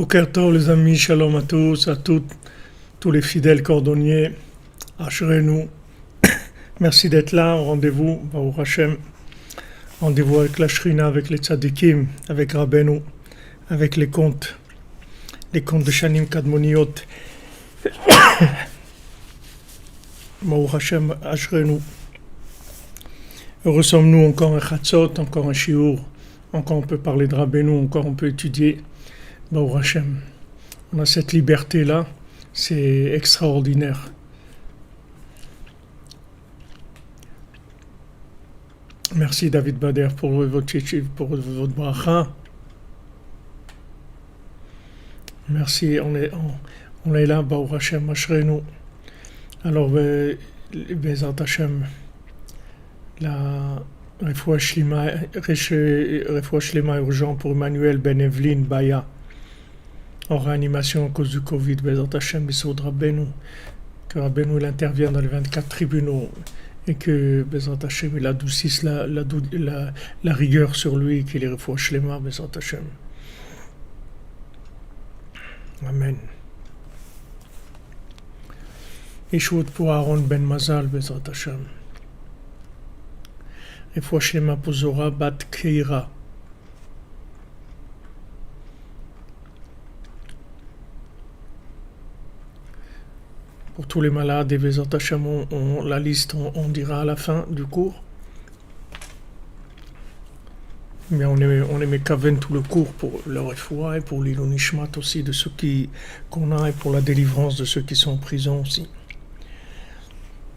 Boker Tov les amis, shalom à tous, à toutes, tous les fidèles cordonniers, Ashrenu. Merci d'être là, au rendez-vous, Baruch Hashem, rendez-vous avec la Shrina, avec les tzadikim, avec Rabbeinu, avec les contes de Shanim Kadmoniot. Baruch Hashem, Ashrenu. Heureux sommes-nous, encore un chatzot, encore un shiur, encore on peut parler de Rabbeinu, encore on peut étudier. Baruch Hashem, on a cette liberté-là, c'est extraordinaire. Merci David Bader pour votre bracha. Merci, on est là, Baruch Hashem, Ashrenu. Alors, Bezat Hashem, la Refoua Shlema urgent pour Emmanuel Ben Evelyn Baya, en réanimation à cause du Covid, Bezat Hashem, Bissoud Rabbeinu, que Rabbeinu il intervient dans les 24 tribunaux et que Bezat Hashem il adoucisse la rigueur sur lui, qu'il est Refoua Shlema, Bezat Hashem. Amen. Yeshua pour Aaron Ben Mazal, Bezat Hashem. Refoua Shlema pour Zora Bat Keira. Pour tous les malades et Bezat Hashem, la liste on dira à la fin du cours. Mais on est mekaven tout le cours pour le refoua et pour l'ilou nishmat aussi de ceux qu'on a et pour la délivrance de ceux qui sont en prison aussi.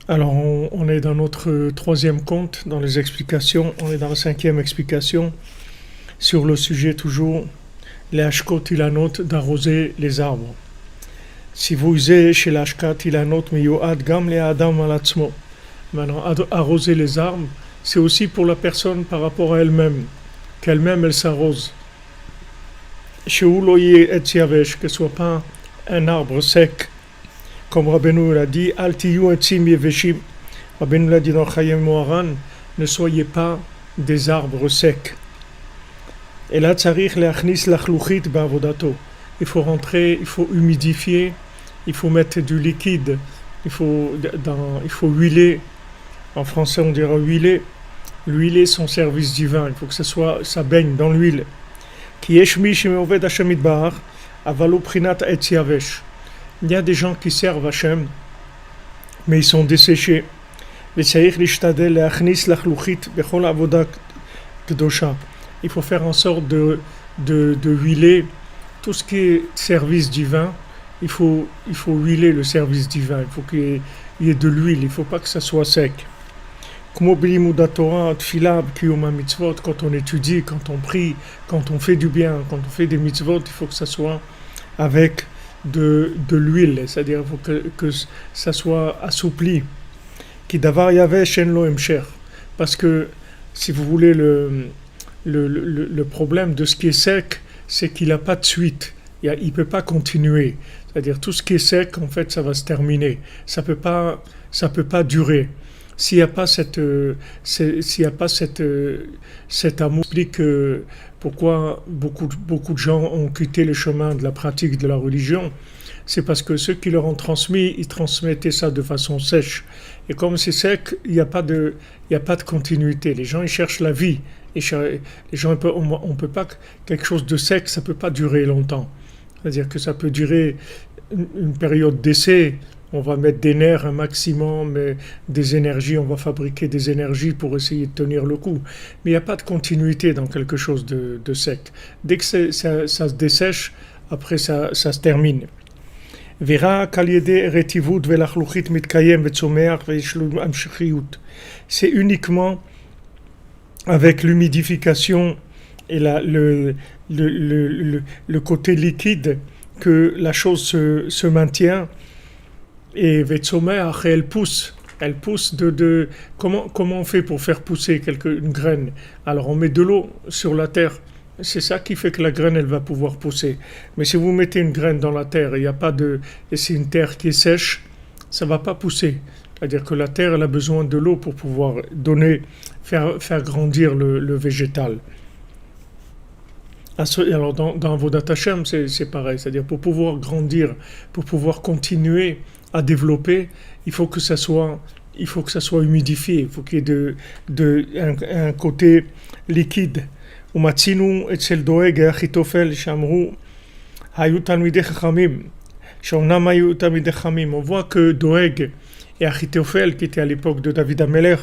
Alors on est dans notre troisième conte, dans les explications, on est dans la cinquième explication sur le sujet toujours les hashkot ilanot d'arroser les arbres. Si vous usez chez l'ashkat ilanot miyoad gam le adam alatzmo. Maintenant, arroser les arbres, c'est aussi pour la personne par rapport à elle-même, qu'elle-même elle s'arrose. Chez Uloye et Yavesh, que ce soit pas un arbre sec, comme Rabbeinu l'a dit, Altiyu etzim yeveshim. Rabbeinu l'a dit dans Chayim Moharan, ne soyez pas des arbres secs. Et là, tzarich leachnis lachluchit ba'avodato. Il faut rentrer, il faut humidifier, il faut mettre du liquide, il faut huiler. En français, on dira huiler. L'huiler son service divin. Il faut que ça baigne dans l'huile. Ki yesh mi she'oved Hashem yitbarach, avalo prinat etz yavesh. Il y a des gens qui servent Hashem, mais ils sont desséchés. Il faut faire en sorte de huiler tout ce qui est service divin. Il faut huiler le service divin. Il faut qu'il y ait de l'huile. Il ne faut pas que ça soit sec. Quand on étudie, quand on prie, quand on fait du bien, quand on fait des mitzvot, il faut que ça soit avec de l'huile, c'est-à-dire il faut que ça soit assoupli. Ki davar yavesh en lo hemsher. Parce que si vous voulez le problème de ce qui est sec, c'est qu'il n'a pas de suite. Il ne peut pas continuer. C'est-à-dire tout ce qui est sec, en fait, ça va se terminer. Ça peut pas durer. S'il n'y a pas cet amour, explique pourquoi beaucoup de gens ont quitté le chemin de la pratique de la religion. C'est parce que ceux qui leur ont transmis, ils transmettaient ça de façon sèche. Et comme c'est sec, il n'y a pas de continuité. Les gens, ils cherchent la vie. Les gens, on peut pas, quelque chose de sec, ça peut pas durer longtemps. C'est-à-dire que ça peut durer une période d'essai. On va mettre des nerfs un maximum, des énergies, on va fabriquer des énergies pour essayer de tenir le coup. Mais il n'y a pas de continuité dans quelque chose de sec. Dès que ça se dessèche, après ça se termine. C'est uniquement avec l'humidification et le côté liquide que la chose se maintient. Et Vetsomeach, elle pousse comment on fait pour faire pousser une graine? Alors on met de l'eau sur la terre, c'est ça qui fait que la graine elle va pouvoir pousser. Mais si vous mettez une graine dans la terre et c'est une terre qui est sèche, ça va pas pousser. C'est-à-dire que la terre elle a besoin de l'eau pour pouvoir faire grandir le végétal. Alors dans Avodat Hashem, c'est pareil, c'est-à-dire pour pouvoir grandir, pour pouvoir continuer à développer, il faut que ça soit, il faut que ça soit humidifié, il faut qu'il y ait un côté liquide. ומצאנו אצל דואג אחיתופל שאמרו היו תלמידי חכמים, שאומנם היו תלמידי חכמים. On voit que Doeg et Achitophel, qui étaient à l'époque de David Ameler,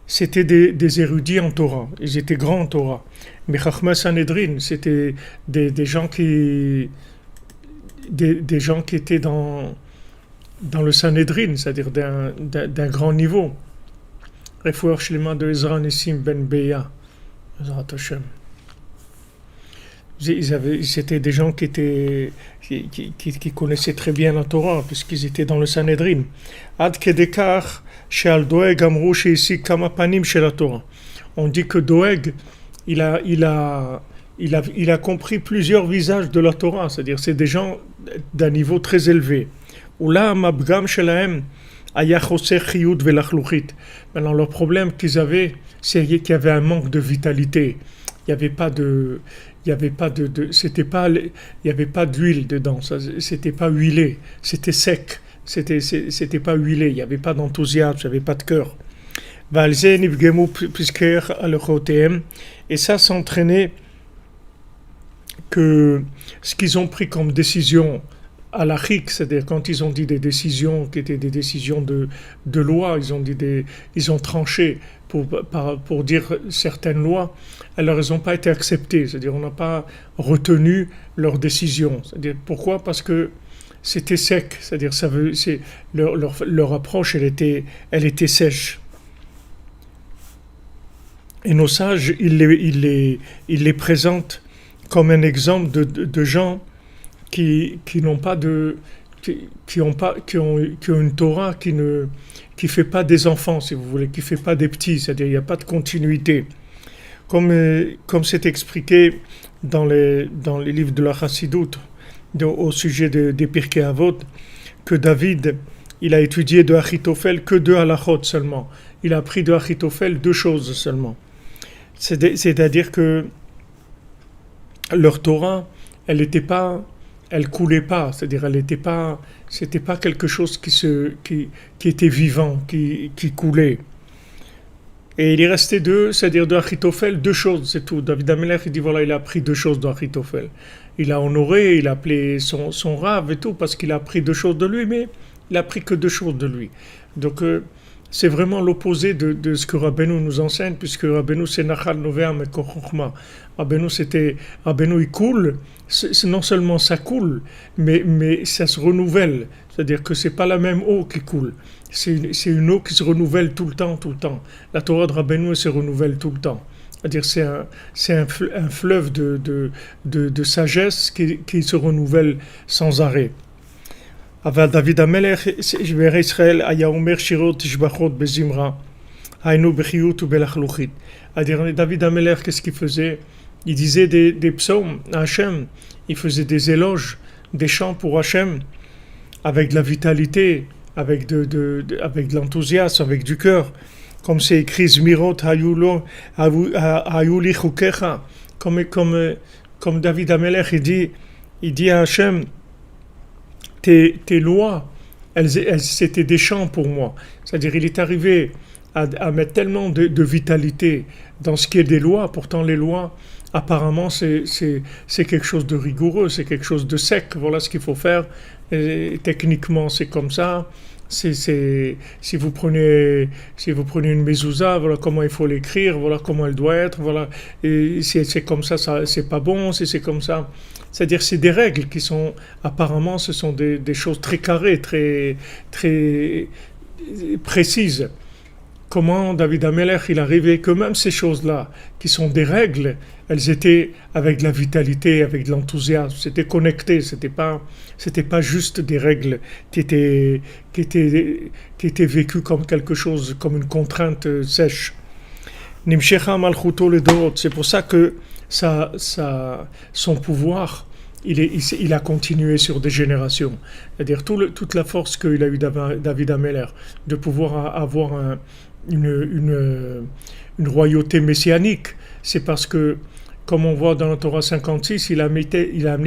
c'était des érudits en Torah, ils étaient grands en Torah. Mais Chachma Sanhedrin, c'était des gens des gens qui étaient dans le Sanhedrin, c'est-à-dire d'un grand niveau. Refoua Shlema de Ezra Nissim Ben Beya, Ezrat Hashem. C'était des gens qui connaissaient très bien la Torah, puisqu'ils étaient dans le Sanhedrin. Ad Kedekar, Sheal Doeg Amrou Sheisi Kama Panim Shel Torah. On dit que Doeg, il a compris plusieurs visages de la Torah, c'est-à-dire c'est des gens d'un niveau très élevé. Oula Mabgam Shelahem Aya Choser Chiyut Velachluchit. Maintenant, leur problème qu'ils avaient, c'est qu'il y avait un manque de vitalité. Il n'y avait pas de, il y avait pas d'huile dedans. C'était pas huilé. C'était sec. C'était pas huilé. Il n'y avait pas d'enthousiasme. Il n'y avait pas de cœur. Valze nivgemu pisker alochotem. Et ça s'entraînait que ce qu'ils ont pris comme décision à l'achik, c'est-à-dire quand ils ont dit des décisions qui étaient des décisions de loi, ils ont tranché pour dire certaines lois, alors elles n'ont pas été acceptées, c'est-à-dire on n'a pas retenu leurs décisions. C'est-à-dire pourquoi ? Parce que c'était sec, c'est-à-dire leur approche elle était sèche. Et nos sages, ils les présentent comme un exemple de gens qui ont une Torah qui fait pas des enfants, si vous voulez, qui fait pas des petits, c'est-à-dire il n'y a pas de continuité. Comme c'est expliqué dans les livres de la Chassidoute, au sujet des Pirkei Avot, que David, il a étudié de Achitophel que 2 halachot seulement. Il a appris de Achitophel 2 choses seulement. C'est-à-dire que leur Torah, elle coulait pas, c'est-à-dire c'était pas quelque chose qui était vivant, qui coulait. Et il est resté c'est-à-dire de Achitophel 2 choses, c'est tout. David Ameler, il dit voilà, il a appris 2 choses de Achitophel. Il a honoré, il a appelé son rave et tout, parce qu'il a appris 2 choses de lui, mais il a appris que 2 choses de lui. Donc, c'est vraiment l'opposé de ce que Rabbeinu nous enseigne, puisque Rabbeinu c'est Nachal Novea Mekor Chochma. Rabbeinu il coule, non seulement ça coule, mais ça se renouvelle. C'est-à-dire que c'est pas la même eau qui coule. C'est une eau qui se renouvelle tout le temps. La Torah de Rabbeinu elle se renouvelle tout le temps. C'est-à-dire c'est un fleuve de sagesse qui se renouvelle sans arrêt. אבל דוד המלך בערי ישראל היה אומר שירות תשבחות בזמרה, היינו בחיות ובלחלוכית. David Ameler, qu'est-ce qu'il faisait ? Il disait des psaumes à Hachem, il faisait des éloges, des chants pour Hachem, avec de la vitalité, avec de l'enthousiasme, avec du cœur. Comme c'est écrit Zmirot hayuli chukecha, comme David Ameler, il dit à Hachem, tes lois, elles c'était des chants pour moi. C'est-à-dire, il est arrivé à mettre tellement de vitalité dans ce qui est des lois. Pourtant, les lois, apparemment, c'est quelque chose de rigoureux, c'est quelque chose de sec. Voilà ce qu'il faut faire. Et techniquement, c'est comme ça. Si vous prenez une mezouza, voilà comment il faut l'écrire, voilà comment elle doit être, voilà. Et si c'est comme ça, c'est pas bon. Si c'est comme ça, c'est-à-dire c'est des règles qui sont apparemment ce sont des choses très carrées, très très précises. Comment David Ameler il arrivait que même ces choses-là, qui sont des règles, elles étaient avec de la vitalité, avec de l'enthousiasme, c'était connecté, c'était pas juste des règles qui étaient vécues comme quelque chose, comme une contrainte sèche. Nimshecha malchuto ledorot, c'est pour ça que son pouvoir, il a continué sur des générations. C'est-à-dire toute la force qu'il a eu David Ameler, de pouvoir avoir une royauté messianique, c'est parce que comme on voit dans la Torah 56, il a amené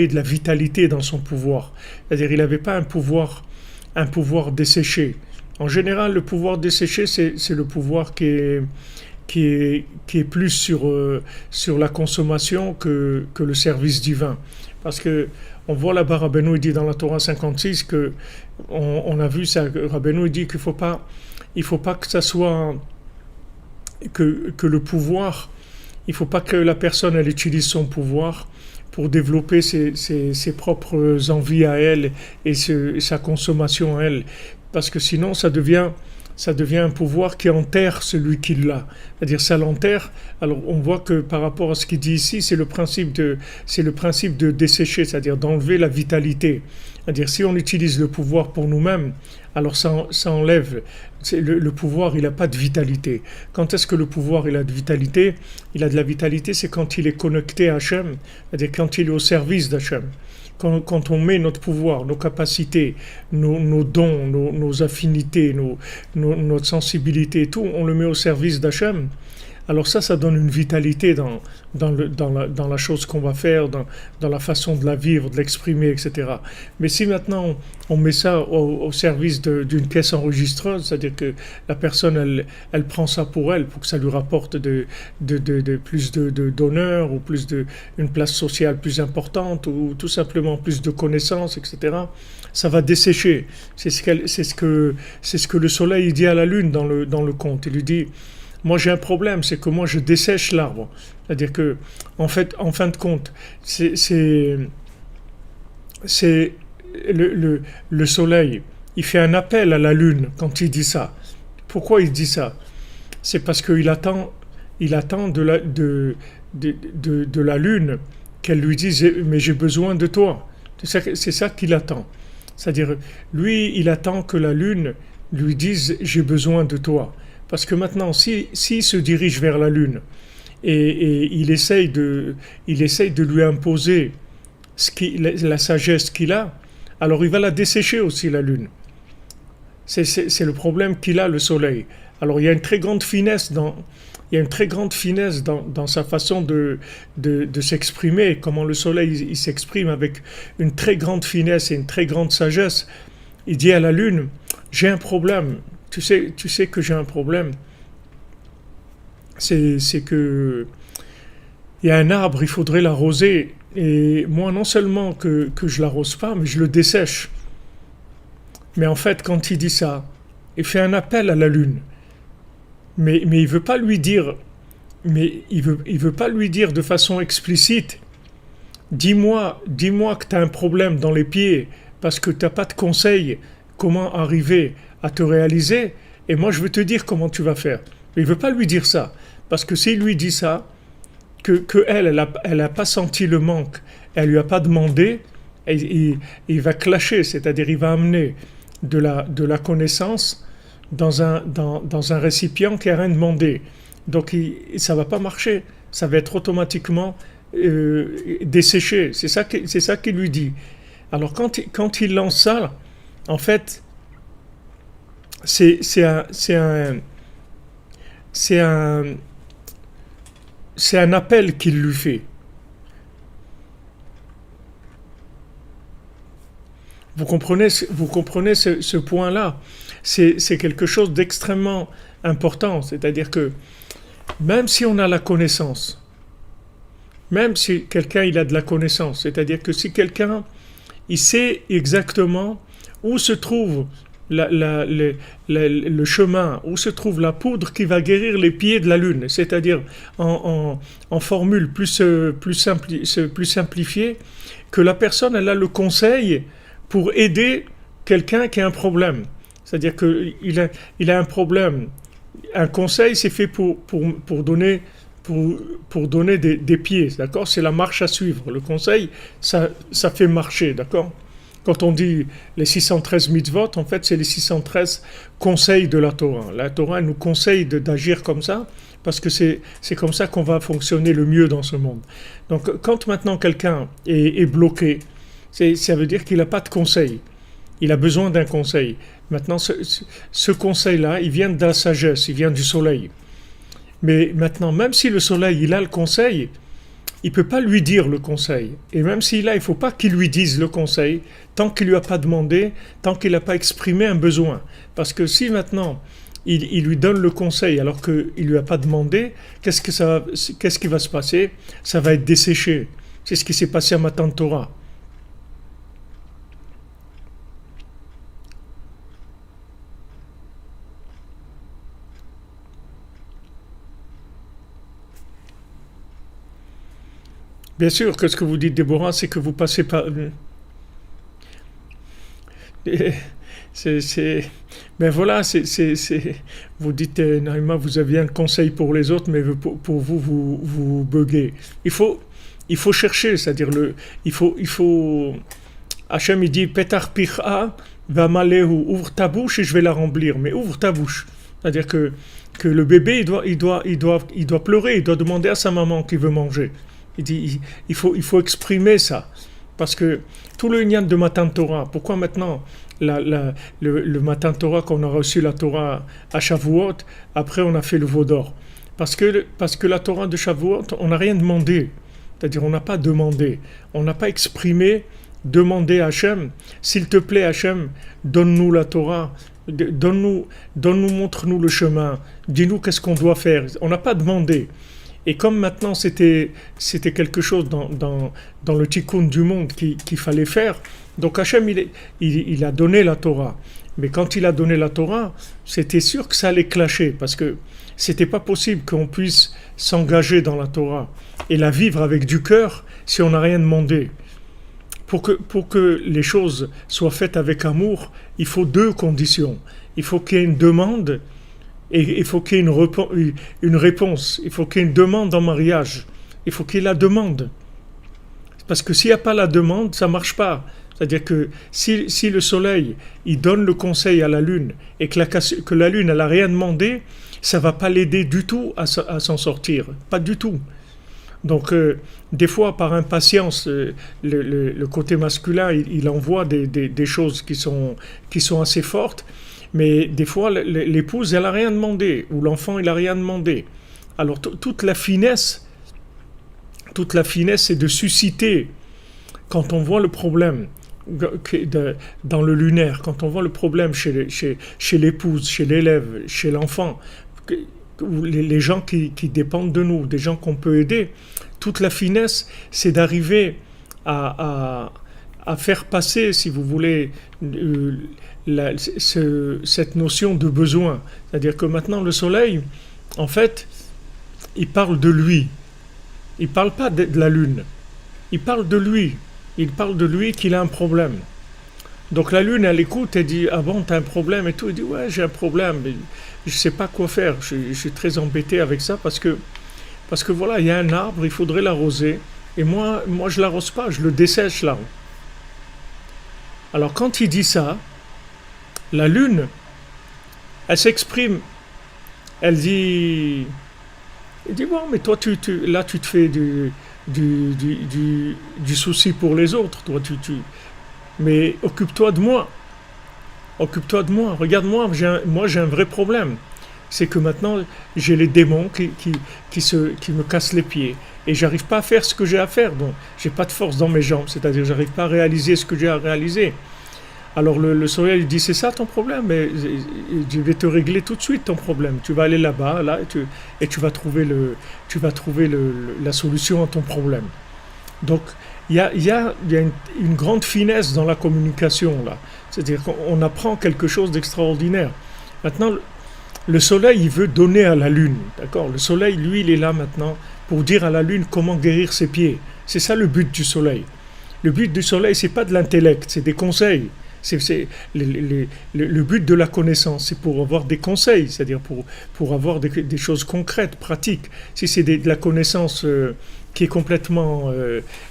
de la vitalité dans son pouvoir. C'est-à-dire il n'avait pas un pouvoir desséché. En général, le pouvoir desséché, c'est le pouvoir qui est plus sur la consommation que le service divin. Parce que on voit là-bas, Rabbeinu dit dans la Torah 56 que on a vu ça, Rabbeinu dit qu'il il faut pas que ça soit que le pouvoir, il faut pas que la personne elle utilise son pouvoir pour développer ses propres envies à elle et sa consommation à elle, parce que sinon ça devient un pouvoir qui enterre celui qui l'a. C'est-à-dire ça l'enterre. Alors on voit que par rapport à ce qu'il dit ici, c'est le principe de dessécher, c'est-à-dire d'enlever la vitalité. C'est-à-dire si on utilise le pouvoir pour nous-mêmes, alors ça enlève. Le pouvoir, il n'a pas de vitalité. Quand est-ce que le pouvoir il a de vitalité? Il a de la vitalité, c'est quand il est connecté à Hachem, c'est-à-dire quand il est au service d'Hachem. Quand on met notre pouvoir, nos capacités, nos dons, nos affinités, notre sensibilité et tout, on le met au service d'Hachem, alors ça donne une vitalité dans la chose qu'on va faire, dans la façon de la vivre, de l'exprimer, etc. Mais si maintenant on met ça au service d'une caisse enregistreuse, c'est-à-dire que la personne, elle prend ça pour que ça lui rapporte plus d'honneur, ou une place sociale plus importante, ou tout simplement plus de connaissances, etc., ça va dessécher. C'est ce que le soleil dit à la lune dans le conte. Il lui dit: moi j'ai un problème, c'est que moi je dessèche l'arbre. C'est-à-dire que, en fin de compte, c'est le soleil, il fait un appel à la lune quand il dit ça. Pourquoi il dit ça? C'est parce qu'il attend de la lune qu'elle lui dise: mais j'ai besoin de toi. C'est ça qu'il attend. C'est-à-dire, lui, il attend que la lune lui dise: j'ai besoin de toi. Parce que maintenant, s'il se dirige vers la lune et il essaye de lui imposer la sagesse qu'il a, alors il va la dessécher aussi, la lune. C'est le problème qu'il a, le soleil. Alors il y a une très grande finesse dans sa façon de s'exprimer, comment le soleil il s'exprime avec une très grande finesse et une très grande sagesse. Il dit à la lune: j'ai un problème. Tu sais que j'ai un problème. C'est que il y a un arbre, il faudrait l'arroser. Et moi, non seulement que je l'arrose pas, mais je le dessèche. Mais en fait, quand il dit ça, il fait un appel à la lune. Mais il veut pas lui dire, il veut pas lui dire de façon explicite: dis-moi que tu as un problème dans les pieds parce que tu n'as pas de conseil comment arriver à te réaliser, et moi je vais te dire comment tu vas faire. Il ne veut pas lui dire ça, parce que s'il lui dit ça, que elle a pas senti le manque, elle lui a pas demandé, il va clasher, c'est-à-dire il va amener de la connaissance dans un récipient qui n'a rien demandé. Donc ça va pas marcher, ça va être automatiquement desséché. C'est ça qu'il lui dit. Alors quand il lance ça, en fait, c'est un appel qu'il lui fait. Vous comprenez ce point-là? C'est quelque chose d'extrêmement important. C'est-à-dire que même si on a la connaissance, même si quelqu'un il a de la connaissance, c'est-à-dire que si quelqu'un il sait exactement où se trouve le chemin, où se trouve la poudre qui va guérir les pieds de la lune, c'est-à-dire en formule plus simplifiée, que la personne elle a le conseil pour aider quelqu'un qui a un problème. C'est-à-dire qu'il a un problème. Un conseil, c'est fait pour donner des pieds, d'accord? C'est la marche à suivre. Le conseil, ça fait marcher, d'accord? Quand on dit les 613 mitzvot, en fait, c'est les 613 conseils de la Torah. La Torah nous conseille d'agir comme ça, parce que c'est comme ça qu'on va fonctionner le mieux dans ce monde. Donc, quand maintenant quelqu'un est bloqué, ça veut dire qu'il n'a pas de conseil. Il a besoin d'un conseil. Maintenant, ce conseil-là, il vient de la sagesse, il vient du soleil. Mais maintenant, même si le soleil, il a le conseil, il peut pas lui dire le conseil. Et même s'il a, il faut pas qu'il lui dise le conseil tant qu'il lui a pas demandé, tant qu'il n'a pas exprimé un besoin. Parce que si maintenant il lui donne le conseil alors qu'il lui a pas demandé, qu'est-ce qui va se passer? Ça va être desséché. C'est ce qui s'est passé à Matan Torah. Bien sûr que ce que vous dites, Déborah, c'est que vous passez par. C'est. Ben voilà, vous dites, Naïma, vous aviez un conseil pour les autres, mais pour vous, vous buguez. Il faut, il faut chercher, c'est-à-dire il faut. Hachem, il dit, Petar pir'a, va malehu, ouvre ta bouche et je vais la remplir. Mais ouvre ta bouche. C'est-à-dire que le bébé, il doit pleurer, il doit demander à sa maman qui veut manger. Il dit, il faut exprimer ça. Parce que tout le Inyan de Matan Torah, pourquoi maintenant le Matan Torah, qu'on a reçu la Torah à Shavuot, après on a fait le veau d'or? Parce que la Torah de Shavuot, on n'a rien demandé. C'est-à-dire on n'a pas demandé, on n'a pas exprimé, demandé à Hachem, s'il te plaît Hachem, donne-nous la Torah, montre-nous le chemin, dis-nous qu'est-ce qu'on doit faire. On n'a pas demandé. Et comme maintenant c'était quelque chose dans le tikkun du monde qu'il fallait faire, donc Hachem il a donné la Torah. Mais quand il a donné la Torah, c'était sûr que ça allait clasher, parce que c'était pas possible qu'on puisse s'engager dans la Torah et la vivre avec du cœur si on n'a rien demandé. Pour que les choses soient faites avec amour, il faut deux conditions. Il faut qu'il y ait une demande et il faut qu'il y ait une réponse. Il faut qu'il y ait une demande en mariage. Il faut qu'il y ait la demande. Parce que s'il n'y a pas la demande, ça ne marche pas. C'est-à-dire que si le soleil il donne le conseil à la lune et que la lune elle n'a rien demandé, ça ne va pas l'aider du tout à s'en sortir. Pas du tout. Donc, des fois, par impatience, le côté masculin, il envoie des choses qui sont assez fortes, mais des fois, l'épouse, elle n'a rien demandé, ou l'enfant, il n'a rien demandé. Alors, toute la finesse, c'est de susciter, quand on voit le problème dans le lunaire, quand on voit le problème chez l'épouse, chez l'élève, chez l'enfant, les gens qui dépendent de nous, des gens qu'on peut aider, toute la finesse, c'est d'arriver à faire passer, si vous voulez, cette notion de besoin. C'est-à-dire que maintenant, le soleil, en fait, il parle de lui. Il ne parle pas de la lune. Il parle de lui. Il parle de lui qu'il a un problème. Donc la lune, elle écoute et dit, ah bon, t'as un problème et tout. Il dit, ouais, j'ai un problème, mais je ne sais pas quoi faire. Je suis très embêté avec ça parce que voilà, il y a un arbre, il faudrait l'arroser. Et moi je ne l'arrose pas, je le dessèche là. Alors quand il dit ça, la lune, elle s'exprime. Elle dit, bon, mais toi, là, tu te fais du souci pour les autres. Toi, mais occupe-toi de moi. Occupe-toi de moi. Regarde-moi, moi, j'ai un vrai problème. C'est que maintenant, j'ai les démons qui me cassent les pieds. Et j'arrive pas à faire ce que j'ai à faire. Donc, j'ai pas de force dans mes jambes. C'est-à-dire, j'arrive pas à réaliser ce que j'ai à réaliser. Alors le soleil dit, c'est ça ton problème, mais je vais te régler tout de suite ton problème. Tu vas aller là-bas, là, et tu vas trouver la solution à ton problème. Donc il y a une grande finesse dans la communication là. C'est-à-dire qu'on apprend quelque chose d'extraordinaire. Maintenant, le soleil, il veut donner à la lune, d'accord? Le soleil, lui, il est là maintenant pour dire à la lune comment guérir ses pieds. C'est ça le but du soleil. Le but du soleil, c'est pas de l'intellect, c'est des conseils. Le but de la connaissance, c'est pour avoir des conseils, c'est-à-dire pour avoir des choses concrètes, pratiques. Si c'est de la connaissance qui est complètement,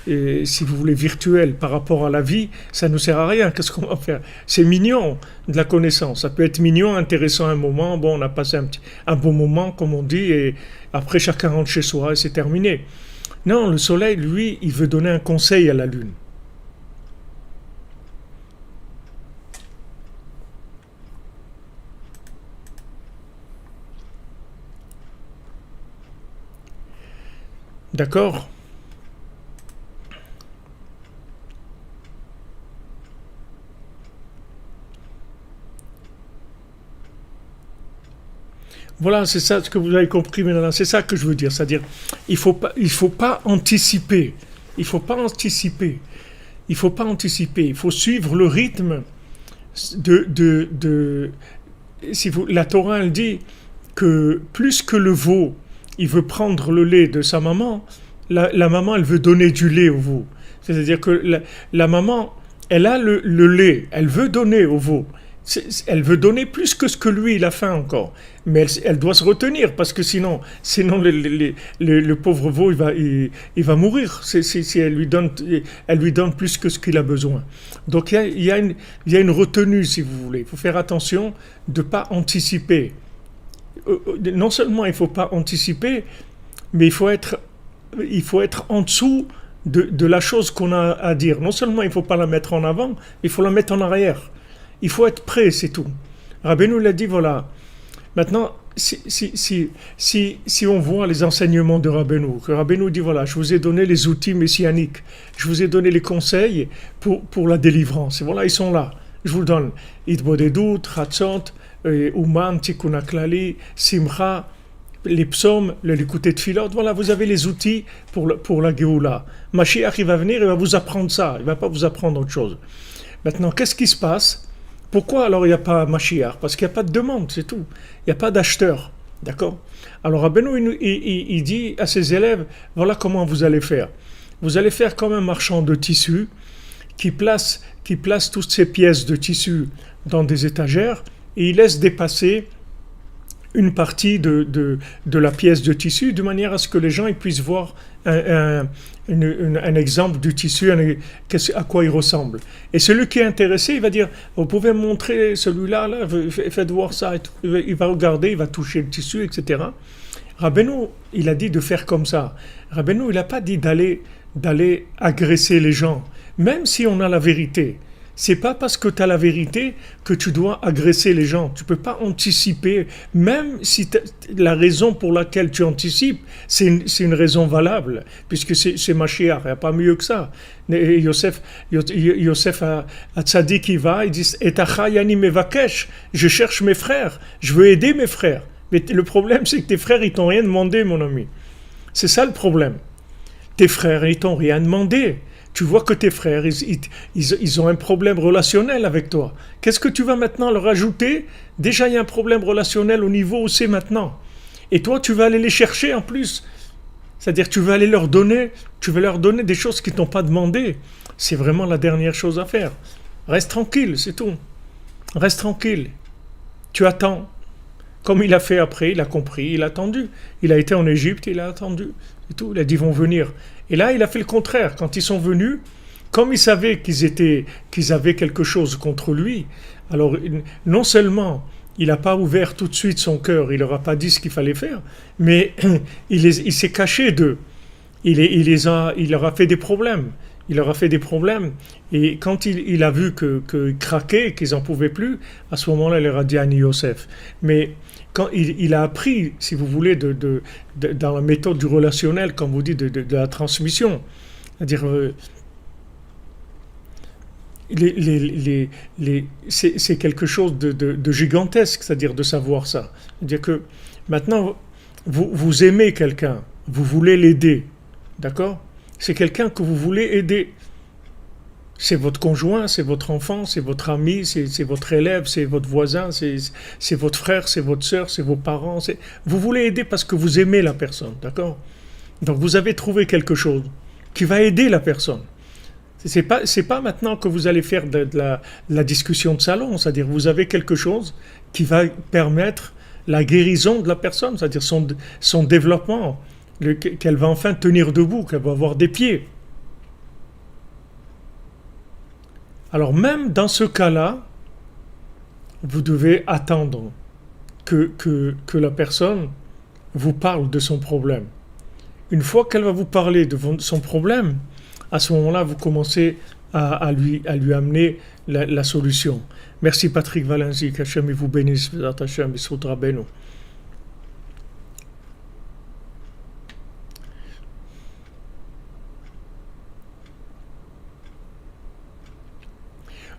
si vous voulez, virtuelle par rapport à la vie, ça ne sert à rien. Qu'est-ce qu'on va faire? C'est mignon, de la connaissance. Ça peut être mignon, intéressant un moment. Bon, on a passé un bon moment, comme on dit, et après chacun rentre chez soi et c'est terminé. Non, le soleil, lui, il veut donner un conseil à la lune. D'accord? Voilà, c'est ça ce que vous avez compris maintenant. C'est ça que je veux dire. C'est-à-dire, il faut pas anticiper. Il faut pas anticiper. Il faut pas anticiper. Il faut suivre le rythme de si vous, la Torah elle dit que plus que le veau, il veut prendre le lait de sa maman, la maman elle veut donner du lait au veau. C'est-à-dire que la maman, elle a le lait, elle veut donner au veau. Elle veut donner plus que ce que lui il a faim encore, mais elle doit se retenir parce que sinon le pauvre veau il va mourir si elle lui donne plus que ce qu'il a besoin. Donc il y a une retenue si vous voulez. Il faut faire attention de ne pas anticiper. Non seulement il ne faut pas anticiper, mais il faut être en dessous de la chose qu'on a à dire. Non seulement il ne faut pas la mettre en avant, il faut la mettre en arrière. Il faut être prêt, c'est tout. Rabbeinu l'a dit, voilà. Maintenant, si on voit les enseignements de Rabbeinu, que Rabbeinu dit, voilà, je vous ai donné les outils messianiques, je vous ai donné les conseils pour la délivrance. Et voilà, ils sont là. Je vous le donne. Idbodedut, Chatzot, Uman, Tikkun HaKlali, Simcha, les psaumes, l'écouter de Philot, voilà, vous avez les outils pour la Géoula. Mashiach, il va venir, il va vous apprendre ça, il ne va pas vous apprendre autre chose. Maintenant, qu'est-ce qui se passe? Pourquoi alors il n'y a pas Mashiach? Parce qu'il n'y a pas de demande, c'est tout. Il n'y a pas d'acheteur. D'accord? Alors Rabbeinu, il dit à ses élèves, voilà comment vous allez faire. Vous allez faire comme un marchand de tissu qui place toutes ces pièces de tissu dans des étagères et il laisse dépasser une partie de la pièce de tissu de manière à ce que les gens ils puissent voir un exemple du tissu, à quoi il ressemble. Et celui qui est intéressé, il va dire, vous pouvez me montrer celui-là, là, faites voir ça. Et tout. Il va regarder, il va toucher le tissu, etc. Rabbeinu, il a dit de faire comme ça. Rabbeinu, il n'a pas dit d'aller agresser les gens, même si on a la vérité. C'est pas parce que tu as la vérité que tu dois agresser les gens. Tu peux pas anticiper, même si la raison pour laquelle tu anticipes, c'est une raison valable, puisque c'est Mashiach, il n'y a pas mieux que ça. Et Yosef à Tzadik, il dit « Etacha yani mevakesh » je cherche mes frères, je veux aider mes frères. Mais le problème, c'est que tes frères, ils t'ont rien demandé, mon ami. C'est ça le problème. Tes frères, ils t'ont rien demandé. Tu vois que tes frères, ils ont un problème relationnel avec toi. Qu'est-ce que tu vas maintenant leur ajouter? Déjà, il y a un problème relationnel au niveau où c'est maintenant. Et toi, tu vas aller les chercher en plus. C'est-à-dire, tu vas leur donner des choses qu'ils t'ont pas demandé. C'est vraiment la dernière chose à faire. Reste tranquille, c'est tout. Reste tranquille. Tu attends. Comme il a fait après, il a compris, il a attendu. Il a été en Égypte, il a attendu. C'est tout. Il a dit, ils vont venir. Et là, il a fait le contraire. Quand ils sont venus, comme il savait qu'ils avaient quelque chose contre lui, alors non seulement il n'a pas ouvert tout de suite son cœur, il leur a pas dit ce qu'il fallait faire, mais il s'est caché d'eux. Il leur a fait des problèmes. Il leur a fait des problèmes. Et quand il a vu qu'ils craquaient, qu'ils n'en pouvaient plus, à ce moment-là, il leur a dit Ani Yosef. Mais quand il a appris, si vous voulez, dans la méthode du relationnel, comme vous dites, de la transmission, c'est-à-dire, c'est quelque chose de gigantesque, c'est-à-dire de savoir ça. C'est-à-dire que maintenant, vous aimez quelqu'un, vous voulez l'aider, d'accord? C'est quelqu'un que vous voulez aider. C'est votre conjoint, c'est votre enfant, c'est votre ami, c'est votre élève, c'est votre voisin, c'est votre frère, c'est votre sœur, c'est vos parents. Vous voulez aider parce que vous aimez la personne, d'accord? Donc vous avez trouvé quelque chose qui va aider la personne. C'est pas maintenant que vous allez faire de la discussion de salon, c'est-à-dire vous avez quelque chose qui va permettre la guérison de la personne, c'est-à-dire son développement, qu'elle va enfin tenir debout, qu'elle va avoir des pieds. Alors même dans ce cas-là, vous devez attendre que la personne vous parle de son problème. Une fois qu'elle va vous parler de son problème, à ce moment-là, vous commencez à lui amener la solution. Merci Patrick Valenzi, qu'Hachem vous bénisse, Hachem, B'zchut Rabbeinu.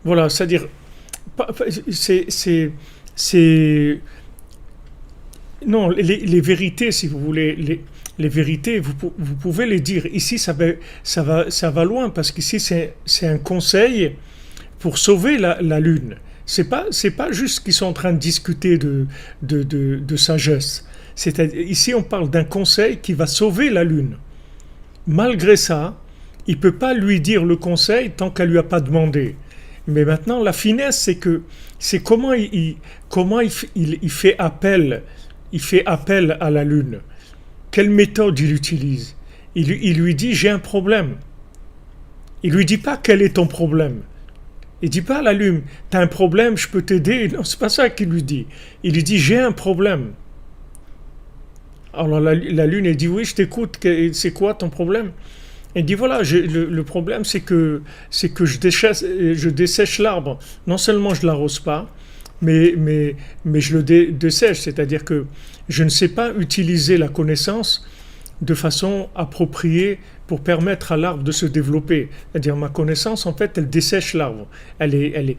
Voilà, c'est-à-dire, c'est Non, les vérités, si vous voulez, les vérités, vous pouvez les dire. Ici, ça va loin parce qu'ici, c'est un conseil pour sauver la lune. C'est pas juste qu'ils sont en train de discuter de sagesse. Ici, on parle d'un conseil qui va sauver la lune. Malgré ça, il ne peut pas lui dire le conseil tant qu'elle ne lui a pas demandé. Mais maintenant, la finesse, c'est comment il fait appel à la lune. Quelle méthode il utilise? Il lui dit j'ai un problème. Il lui dit pas quel est ton problème. Il dit pas à la lune t'as un problème, je peux t'aider. Non, c'est pas ça qu'il lui dit. Il lui dit j'ai un problème. Alors la lune elle dit oui je t'écoute. C'est quoi ton problème? Il dit voilà le problème c'est que je dessèche l'arbre. Non seulement je l'arrose pas, mais je le dessèche. C'est-à-dire que je ne sais pas utiliser la connaissance de façon appropriée pour permettre à l'arbre de se développer. C'est-à-dire ma connaissance, en fait, elle dessèche l'arbre. Elle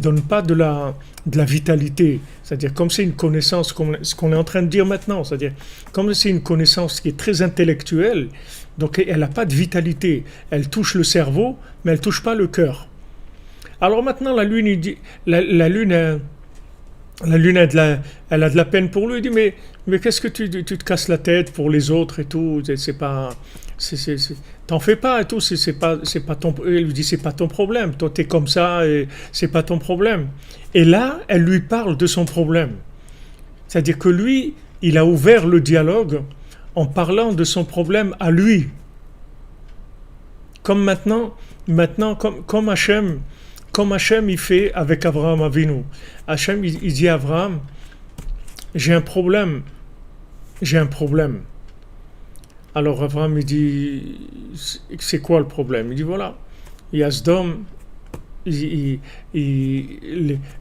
donne pas de la vitalité. C'est-à-dire comme c'est une connaissance, ce qu'on est en train de dire maintenant, c'est-à-dire comme c'est une connaissance qui est très intellectuelle, donc elle n'a pas de vitalité. Elle touche le cerveau, mais elle touche pas le cœur. Alors maintenant, la lune, la lune, elle a de la peine pour lui. Il dit, mais qu'est-ce que tu te casses la tête pour les autres et tout? C'est pas, t'en fais pas et tout. C'est pas ton. Il lui dit, c'est pas ton problème. Toi, t'es comme ça et c'est pas ton problème. Et là, elle lui parle de son problème. C'est-à-dire que lui, il a ouvert le dialogue en parlant de son problème à lui. Comme maintenant, comme Hachem il fait avec Abraham Avinu. Hachem il dit à Abraham, j'ai un problème. Alors Abraham il dit, c'est quoi le problème? Il dit voilà, il y a Sdom,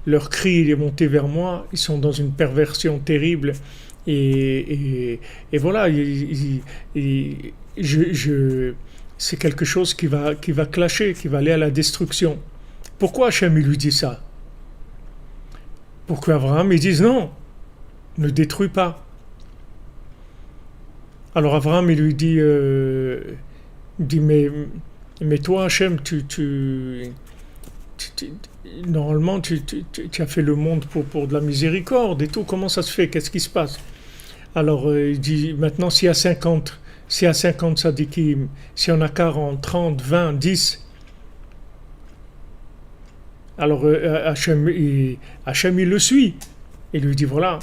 leur cri il est monté vers moi, ils sont dans une perversion terrible et voilà, c'est quelque chose qui va clasher, qui va aller à la destruction. Pourquoi Hachem il lui dit ça? Pour qu'Abraham il dise non, ne détruis pas. Alors Abraham il lui dit, mais toi Hachem, normalement tu as fait le monde pour de la miséricorde et tout, comment ça se fait? Qu'est-ce qui se passe? Alors il dit maintenant s'il y a 50 sadikim, s'il y en a 40, 30, 20, 10. Alors Hachem il le suit. Il lui dit voilà,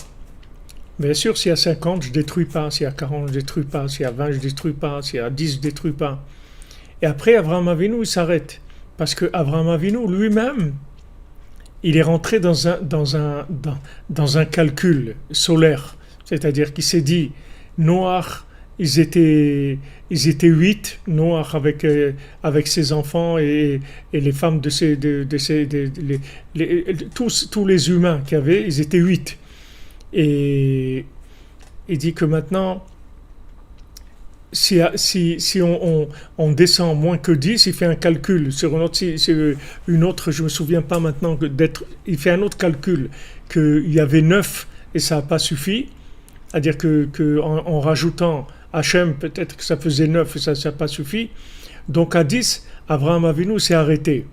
bien sûr s'il y a 50 je ne détruis pas, s'il y a 40 je ne détruis pas, s'il y a 20 je ne détruis pas, s'il y a 10 je ne détruis pas. Et après Abraham Avinu il s'arrête. Parce que Abraham Avinu lui-même, il est rentré dans un calcul solaire. C'est-à-dire qu'il s'est dit, Noach, ils étaient 8, Noach avec ses enfants et les femmes tous les humains qu'il y avait, ils étaient 8. Et il dit que maintenant, si on descend moins que 10, il fait un calcul sur une autre, je ne me souviens pas maintenant, il fait un autre calcul, qu'il y avait 9 et ça n'a pas suffi, c'est-à-dire en rajoutant Hachem, peut-être que ça faisait 9 et ça n'a pas suffi, donc à 10, Abraham Avinu s'est arrêté.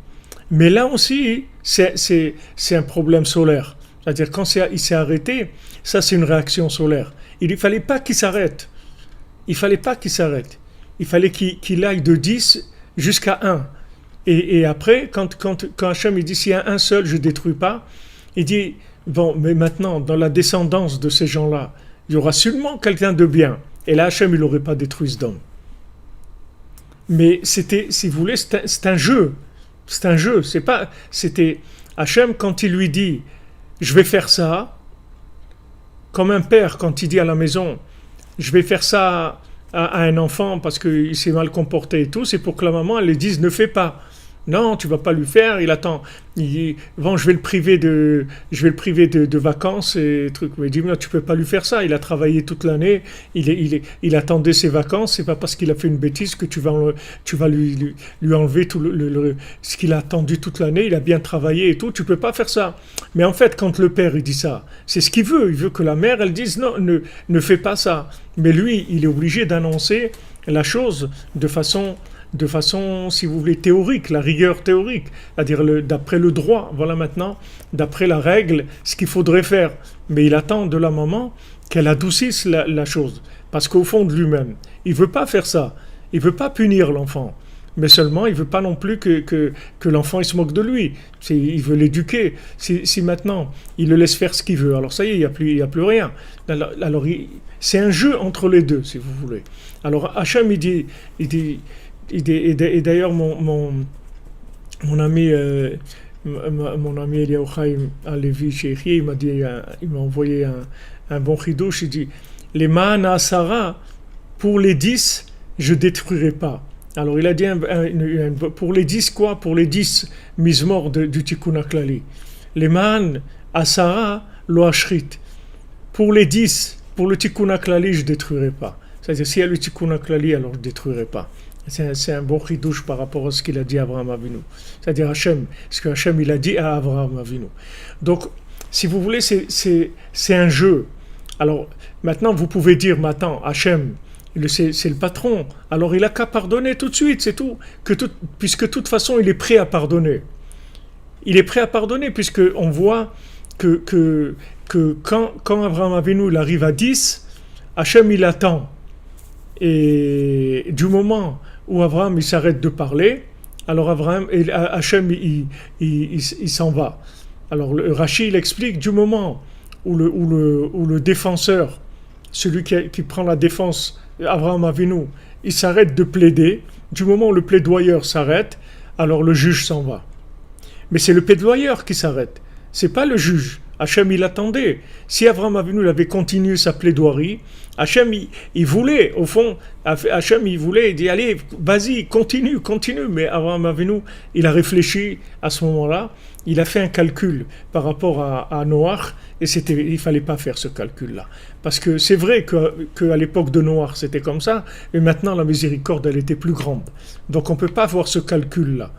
Mais là aussi, c'est un problème solaire, c'est-à-dire quand il s'est arrêté, ça c'est une réaction solaire. Il ne fallait pas qu'il s'arrête. Il fallait pas qu'il s'arrête. Il fallait qu'il aille de 10 jusqu'à 1. Et après, quand Hachem il dit s'il y a un seul, je ne détruis pas, il dit bon, mais maintenant, dans la descendance de ces gens-là, il y aura sûrement quelqu'un de bien. Et là, Hachem, il n'aurait pas détruit Sodome. Mais c'était, si vous voulez, c'est un jeu. C'est un jeu. C'était Hachem, quand il lui dit je vais faire ça, comme un père, quand il dit à la maison je vais faire ça à un enfant parce qu'il s'est mal comporté et tout, c'est pour que la maman elle lui dise ne fais pas. Non, tu vas pas lui faire. Il attend. Il dit, bon, je vais le priver de vacances et trucs. Mais il dit, non, tu peux pas lui faire ça. Il a travaillé toute l'année. Il attendait ses vacances. C'est pas parce qu'il a fait une bêtise que tu vas lui enlever tout ce qu'il a attendu toute l'année. Il a bien travaillé et tout. Tu peux pas faire ça. Mais en fait, quand le père il dit ça, c'est ce qu'il veut. Il veut que la mère elle dise non, ne fais pas ça. Mais lui, il est obligé d'annoncer la chose de façon, si vous voulez, théorique, la rigueur théorique, c'est-à-dire d'après le droit, voilà maintenant, d'après la règle, ce qu'il faudrait faire. Mais il attend de la maman qu'elle adoucisse la chose, parce qu'au fond de lui-même, il ne veut pas faire ça, il ne veut pas punir l'enfant, mais seulement il ne veut pas non plus que l'enfant il se moque de lui, il veut l'éduquer. Si maintenant il le laisse faire ce qu'il veut, alors ça y est, il y a plus rien. Alors c'est un jeu entre les deux, si vous voulez. Alors Hachem il dit et d'ailleurs, mon ami, mon ami Eliyahu Chaim Alevi Sheikhi, il m'a envoyé un bon chidouche. Il dit, les Ma'ana Asara, pour les 10, je détruirai pas. Alors il a dit pour les 10 quoi? Pour les 10 mizmor du Tikkun HaKlali. Les Ma'an Asara lo ashrit. Pour les 10, pour le Tikkun HaKlali, je détruirai pas. C'est-à-dire, s'il y a le Tikkun HaKlali, alors je détruirai pas. C'est un bon chidouche par rapport à ce qu'il a dit à Abraham Avinu. C'est-à-dire Hachem, ce que Hachem il a dit à Abraham Avinu. Donc, si vous voulez, c'est un jeu. Alors, maintenant, vous pouvez dire, mais attends, Hachem, c'est le patron. Alors, il n'a qu'à pardonner tout de suite, c'est tout. Puisque de toute façon, il est prêt à pardonner. Il est prêt à pardonner, puisqu'on voit que quand Abraham Avinu il arrive à 10, Hachem, il attend. Et du moment où Abraham il s'arrête de parler, alors Hachem il s'en va. Alors Rashi il explique du moment où le défenseur, celui qui prend la défense, Abraham Avinu, il s'arrête de plaider, du moment où le plaidoyeur s'arrête, alors le juge s'en va. Mais c'est le plaidoyeur qui s'arrête, c'est pas le juge. Hachem il attendait. Si Abraham Avinu avait continué sa plaidoirie, Hachem il voulait, au fond, Hachem il voulait, il dit allez, vas-y, continue. Mais Abraham Avinu, il a réfléchi à ce moment-là, il a fait un calcul par rapport à Noach, et il fallait pas faire ce calcul-là. Parce que c'est vrai qu'à l'époque de Noach c'était comme ça, mais maintenant la miséricorde elle était plus grande. Donc on peut pas voir ce calcul-là.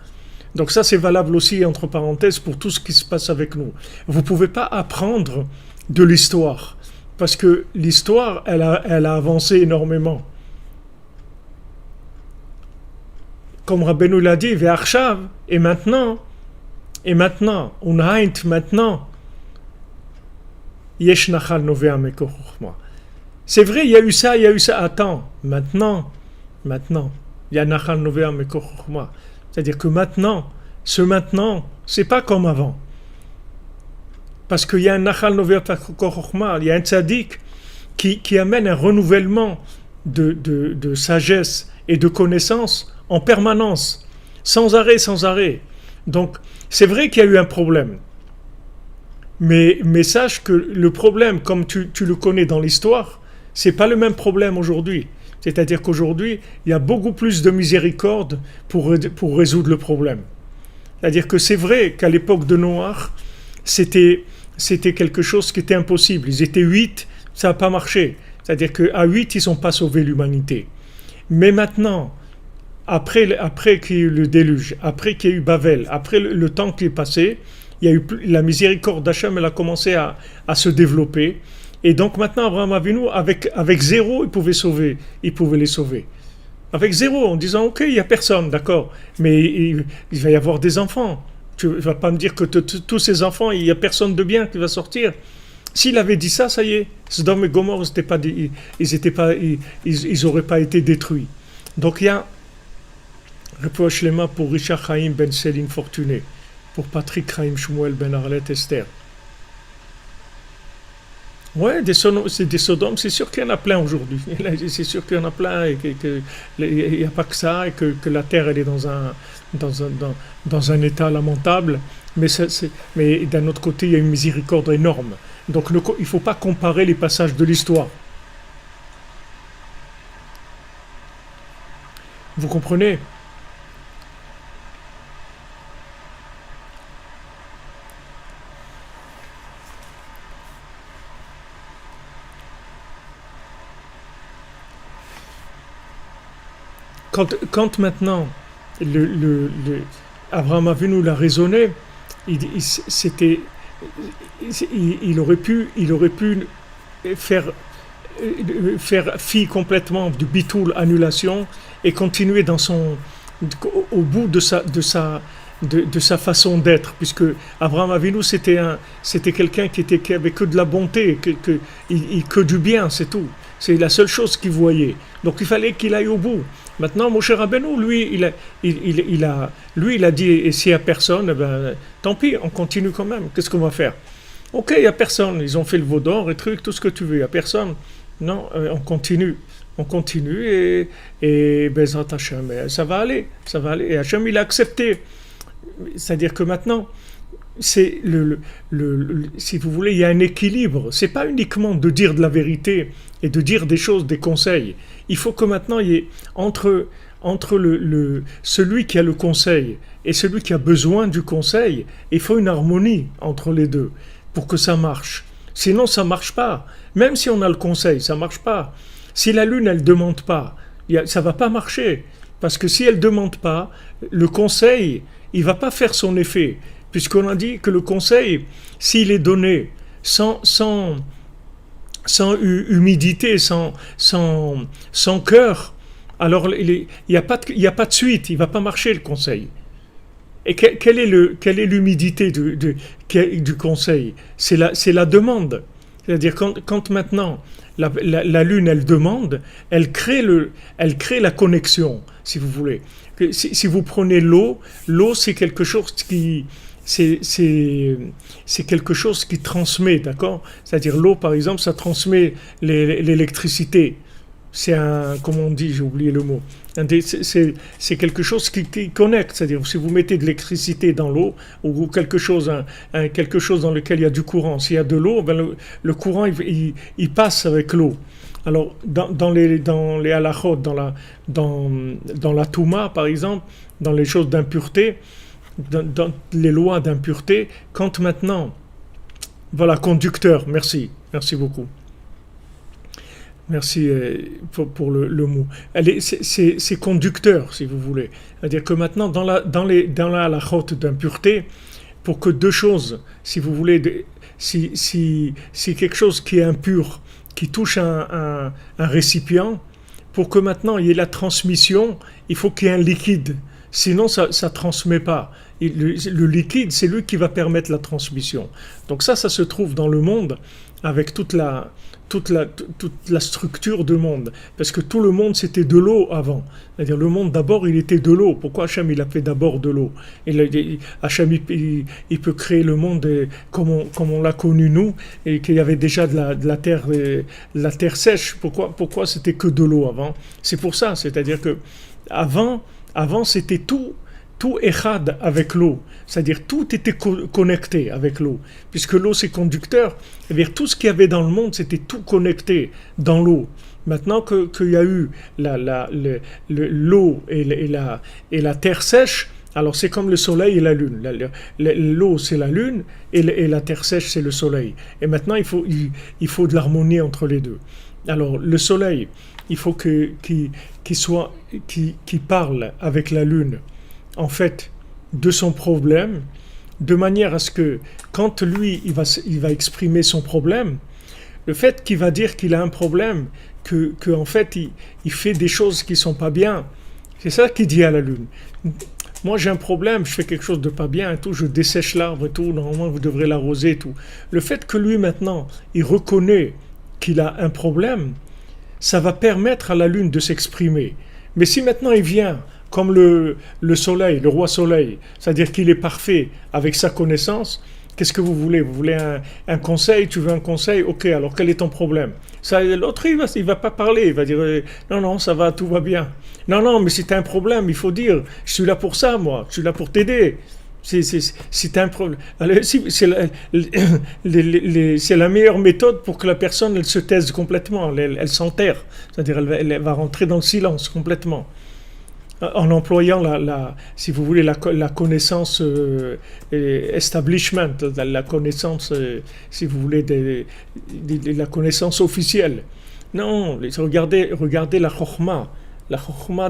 Donc ça, c'est valable aussi, entre parenthèses, pour tout ce qui se passe avec nous. Vous ne pouvez pas apprendre de l'histoire, parce que l'histoire, elle a avancé énormément. Comme Rabbeinu l'a dit, Ve'arshav, et maintenant, unhaint, maintenant, yesh nachal novea mekor chokhma. C'est vrai, il y a eu ça, attends, maintenant, il y a nachal novea mekor chokhma. C'est-à-dire que maintenant, c'est pas comme avant. Parce qu'il y a un Nachal Novea Mekor Chokhma, il y a un tzaddik qui amène un renouvellement de sagesse et de connaissance en permanence, sans arrêt. Donc, c'est vrai qu'il y a eu un problème. Mais sache que le problème, comme tu le connais dans l'histoire, c'est pas le même problème aujourd'hui. C'est-à-dire qu'aujourd'hui, il y a beaucoup plus de miséricorde pour résoudre le problème. C'est-à-dire que c'est vrai qu'à l'époque de Noach, c'était quelque chose qui était impossible. Ils étaient 8, ça n'a pas marché. C'est-à-dire qu'à 8, ils n'ont pas sauvé l'humanité. Mais maintenant, après qu'il y ait eu le déluge, après qu'il y ait eu Babel, après le temps qui est passé, il y a eu la miséricorde d'Hachem, elle a commencé à se développer. Et donc maintenant, Abraham Avinu, avec 0, il pouvait les sauver. Avec 0, en disant, ok, il n'y a personne, d'accord, mais il va y avoir des enfants. Tu ne vas pas me dire que tous ces enfants, il n'y a personne de bien qui va sortir. S'il avait dit ça, ça y est, Sodome et Gomorrhe, ils n'auraient pas été détruits. Donc il y a Reproche Lema pour Richard Chaim Ben Céline Fortuné, pour Patrick Chaim Shmuel Ben Arlette Esther. Ouais, des Sodomes, c'est sûr qu'il y en a plein aujourd'hui. C'est sûr qu'il y en a plein et qu'il n'y a pas que ça et que la terre elle est dans un état lamentable. Mais d'un autre côté, il y a une miséricorde énorme. Donc il ne faut pas comparer les passages de l'histoire. Vous comprenez? quand maintenant Abraham Avinu l'a raisonné, c'était, il aurait pu faire fi complètement du bitoul, annulation, et continuer au bout de sa façon d'être, puisque Abraham Avinu c'était quelqu'un qui avait que de la bonté, que du bien, c'est tout. C'est la seule chose qu'il voyait. Donc il fallait qu'il aille au bout. Maintenant, Moshe Rabbeinu, lui, il a dit, et s'il n'y a personne, eh ben, tant pis, on continue quand même. Qu'est-ce qu'on va faire? Ok, il n'y a personne. Ils ont fait le veau d'or et truc, tout ce que tu veux. Il n'y a personne. Non, on continue. On continue et Bezrat Hashem, ça va aller. Et Hashem, il a accepté. C'est-à-dire que maintenant, c'est si vous voulez, il y a un équilibre. C'est pas uniquement de dire de la vérité et de dire des choses, des conseils. Il faut que maintenant, il y ait entre celui qui a le conseil et celui qui a besoin du conseil, il faut une harmonie entre les deux pour que ça marche. Sinon, ça marche pas. Même si on a le conseil, ça marche pas. Si la lune, elle demande pas, ça va pas marcher. Parce que si elle demande pas, le conseil, il va pas faire son effet. Puisqu'on a dit que le conseil, s'il est donné sans humidité, sans cœur, alors il n'y a pas de suite, il ne va pas marcher le conseil. Et quelle est l'humidité du conseil? C'est la demande. C'est-à-dire quand maintenant la lune, elle demande, elle crée la connexion, si vous voulez. Si vous prenez l'eau, c'est quelque chose qui... C'est quelque chose qui transmet, d'accord? C'est-à-dire l'eau, par exemple, ça transmet l'électricité. C'est comment on dit, j'ai oublié le mot. C'est quelque chose qui connecte. C'est-à-dire, si vous mettez de l'électricité dans l'eau, ou quelque chose dans lequel il y a du courant, s'il y a de l'eau, ben le courant, il passe avec l'eau. Alors, dans les halachot, dans la touma, par exemple, dans les choses d'impureté, dans les lois d'impureté, quand maintenant, voilà, conducteur, merci beaucoup. Merci pour le mot. C'est conducteur, si vous voulez. C'est-à-dire que maintenant, dans la halachot d'impureté, pour que deux choses, si vous voulez, si quelque chose qui est impur, qui touche un récipient, pour que maintenant il y ait la transmission, il faut qu'il y ait un liquide. Sinon, ça ne transmet pas. Le liquide, c'est lui qui va permettre la transmission. Donc ça se trouve dans le monde avec toute la structure du monde. Parce que tout le monde, c'était de l'eau avant. C'est-à-dire, le monde, d'abord, il était de l'eau. Pourquoi Hachem, il a fait d'abord de l'eau? Hachem, il peut créer le monde comme on l'a connu, nous, et qu'il y avait déjà de la terre sèche. Pourquoi c'était que de l'eau avant? C'est pour ça. C'est-à-dire que avant, c'était tout echad avec l'eau, c'est-à-dire tout était connecté avec l'eau, puisque l'eau c'est conducteur, et tout ce qu'il y avait dans le monde c'était tout connecté dans l'eau. Maintenant qu'il y a eu l'eau et la terre sèche, alors c'est comme le soleil et la lune. L'eau c'est la lune et la terre sèche c'est le soleil. Et maintenant il faut de l'harmonie entre les deux. Alors le soleil, il faut qu'il parle avec la lune, en fait, de son problème, de manière à ce que, quand lui, il va exprimer son problème, le fait qu'il va dire qu'il a un problème, que en fait, il fait des choses qui sont pas bien, c'est ça qu'il dit à la lune. Moi, j'ai un problème, je fais quelque chose de pas bien, et tout, je dessèche l'arbre et tout, normalement, vous devrez l'arroser et tout. Le fait que lui, maintenant, il reconnaît qu'il a un problème, ça va permettre à la lune de s'exprimer. Mais si maintenant il vient comme le soleil, le roi soleil, c'est-à-dire qu'il est parfait avec sa connaissance, qu'est-ce que vous voulez? Vous voulez un conseil? Tu veux un conseil? Ok, alors quel est ton problème? L'autre, il va pas parler, il va dire non, ça va, tout va bien. Non, mais si tu as un problème, il faut dire, je suis là pour ça, moi, je suis là pour t'aider. Si tu as un problème. C'est la meilleure méthode pour que la personne elle se taise complètement, elle s'enterre, c'est-à-dire elle va rentrer dans le silence complètement. En employant si vous voulez, la connaissance establishment, la connaissance, si vous voulez, la connaissance officielle. Non, regardez la chokhma. la chokhma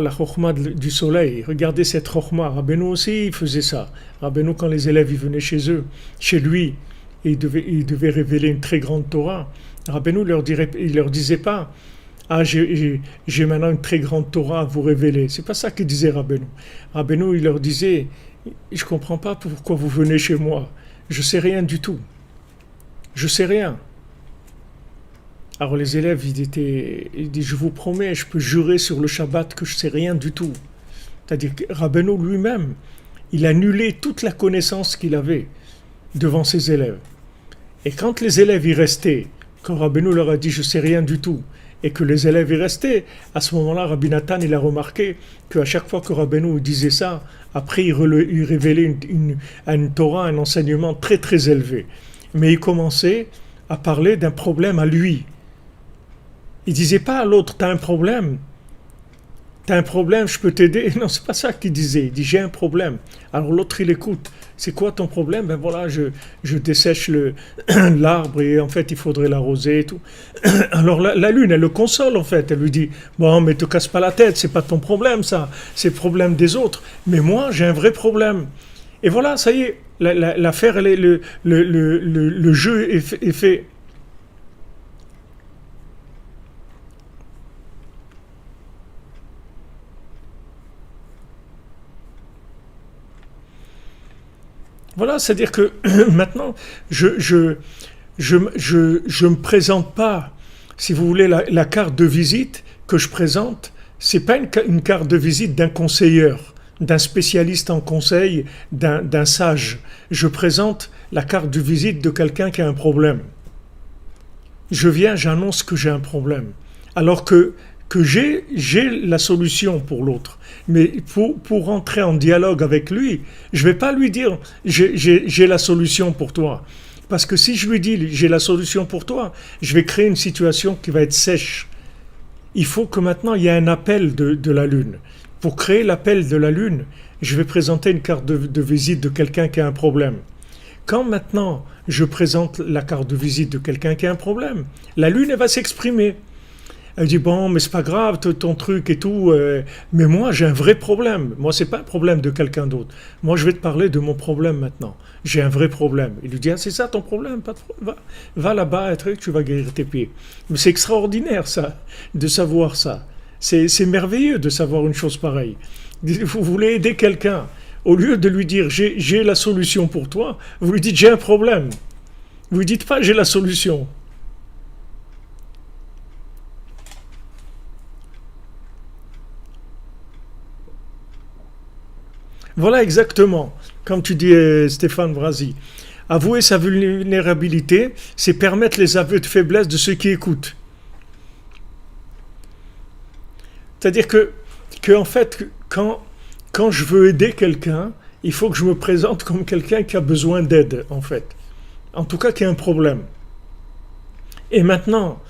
la chokhma du soleil. Regardez cette chokhma. Rabbeinu aussi, il faisait ça. Rabbeinu, quand les élèves ils venaient chez lui, et il devait révéler une très grande Torah. Rabbeinu il leur disait pas, ah, j'ai maintenant une très grande Torah à vous révéler. C'est pas ça que disait Rabbeinu. Rabbeinu, il leur disait, je comprends pas pourquoi vous venez chez moi. Je sais rien du tout. Je sais rien. Alors les élèves, ils disent, je vous promets, je peux jurer sur le Shabbat que je sais rien du tout. C'est-à-dire que Rabbeinu lui-même, il annulait toute la connaissance qu'il avait devant ses élèves. Et quand les élèves y restaient, quand Rabbeinu leur a dit, je sais rien du tout, et que les élèves y restaient, à ce moment-là, Rabbi Nathan, il a remarqué qu'à chaque fois que Rabbeinu disait ça, après il révélait une Torah, un enseignement très très élevé. Mais il commençait à parler d'un problème à lui. Il disait pas à l'autre, t'as un problème, je peux t'aider. Non, c'est pas ça qu'il disait. Il dit, j'ai un problème. Alors l'autre, il écoute. C'est quoi ton problème? Ben voilà, je dessèche l'arbre et en fait, il faudrait l'arroser et tout. Alors la lune, elle le console en fait. Elle lui dit, bon, mais te casse pas la tête, c'est pas ton problème ça. C'est le problème des autres. Mais moi, j'ai un vrai problème. Et voilà, ça y est, l'affaire, elle est, le jeu est fait. Voilà, c'est-à-dire que maintenant, je me présente pas, si vous voulez, la carte de visite que je présente, c'est pas une carte de visite d'un conseiller, d'un spécialiste en conseil, d'un sage. Je présente la carte de visite de quelqu'un qui a un problème. Je viens, j'annonce que j'ai un problème. Alors que j'ai la solution pour l'autre. Mais pour entrer en dialogue avec lui, je ne vais pas lui dire j'ai la solution pour toi. Parce que si je lui dis j'ai la solution pour toi, je vais créer une situation qui va être sèche. Il faut que maintenant il y ait un appel de la Lune. Pour créer l'appel de la Lune, je vais présenter une carte de visite de quelqu'un qui a un problème. Quand maintenant je présente la carte de visite de quelqu'un qui a un problème, la Lune elle va s'exprimer. Elle dit bon, mais c'est pas grave, ton truc et tout, mais moi j'ai un vrai problème. Moi c'est pas un problème de quelqu'un d'autre. Moi je vais te parler de mon problème maintenant. J'ai un vrai problème. Il lui dit ah c'est ça ton problème, pas de problème. Va là-bas, tu vas guérir tes pieds. Mais c'est extraordinaire ça, de savoir ça. C'est merveilleux de savoir une chose pareille. Vous voulez aider quelqu'un, au lieu de lui dire j'ai la solution pour toi, vous lui dites j'ai un problème. Vous lui dites pas j'ai la solution. Voilà exactement, comme tu dis Stéphane Brasi. Avouer sa vulnérabilité, c'est permettre les aveux de faiblesse de ceux qui écoutent. C'est-à-dire que en fait, quand je veux aider quelqu'un, il faut que je me présente comme quelqu'un qui a besoin d'aide, en fait. En tout cas, qui a un problème. Et maintenant,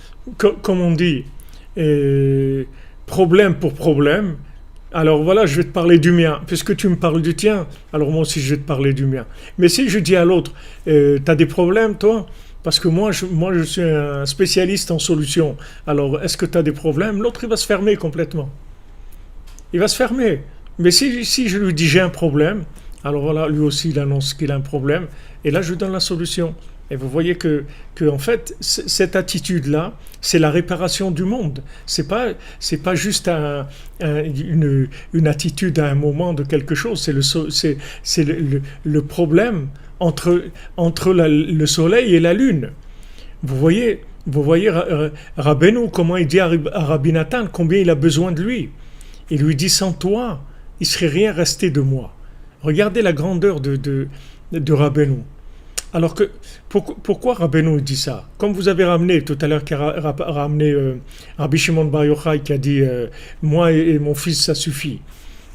comme on dit, problème pour problème, alors voilà, je vais te parler du mien. Puisque tu me parles du tien, alors moi aussi je vais te parler du mien. Mais si je dis à l'autre, t'as des problèmes toi? Parce que moi je suis un spécialiste en solutions. Alors est-ce que t'as des problèmes? L'autre il va se fermer complètement. Il va se fermer. Mais si je lui dis j'ai un problème, alors voilà, lui aussi il annonce qu'il a un problème. Et là je lui donne la solution. Et vous voyez que en fait, cette attitude-là, c'est la réparation du monde. C'est pas juste une attitude à un moment de quelque chose. C'est le problème entre le soleil et la lune. Vous voyez Rabbeinu, comment il dit à Rabbi Nathan, combien il a besoin de lui. Il lui dit, sans toi, il ne serait rien resté de moi. Regardez la grandeur de Rabbeinu. Alors que, pourquoi Rabbeinu dit ça? Comme vous avez ramené tout à l'heure, ramené Rabbi Shimon Bar Yochai qui a dit moi et mon fils ça suffit.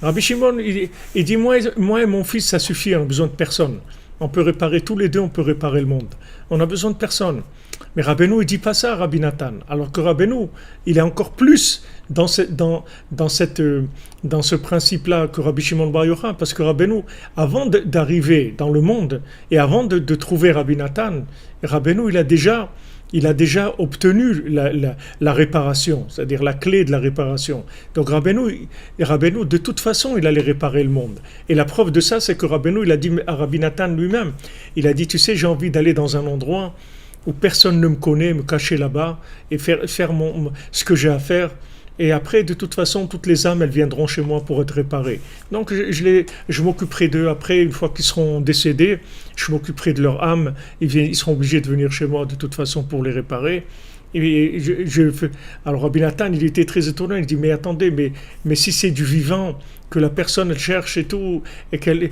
Rabbi Shimon il dit moi et mon fils ça suffit, on a besoin de personne. On peut réparer tous les deux, on peut réparer le monde. On a besoin de personne. Mais Rabbeinu il dit pas ça à Rabbi Nathan. Alors que Rabbeinu il est encore plus dans ce principe-là que Rabbi Shimon Bar Yochai, parce que Rabbeinu, avant d'arriver dans le monde et avant de trouver Rabbi Nathan, Rabbeinu il a déjà obtenu la réparation, c'est-à-dire la clé de la réparation. Donc Rabbeinu, de toute façon, il allait réparer le monde. Et la preuve de ça, c'est que Rabbeinu, il a dit à Rabbi Nathan lui-même, il a dit, tu sais, j'ai envie d'aller dans un endroit où personne ne me connaît, me cacher là-bas et faire ce que j'ai à faire. Et après, de toute façon, toutes les âmes, elles viendront chez moi pour être réparées. Donc, je m'occuperai d'eux après, une fois qu'ils seront décédés, je m'occuperai de leur âme. Ils seront obligés de venir chez moi de toute façon pour les réparer. Et alors, Rabbi Nathan, il était très étonné. Il dit, mais attendez, mais si c'est du vivant, que la personne, elle cherche et tout, et qu'elle...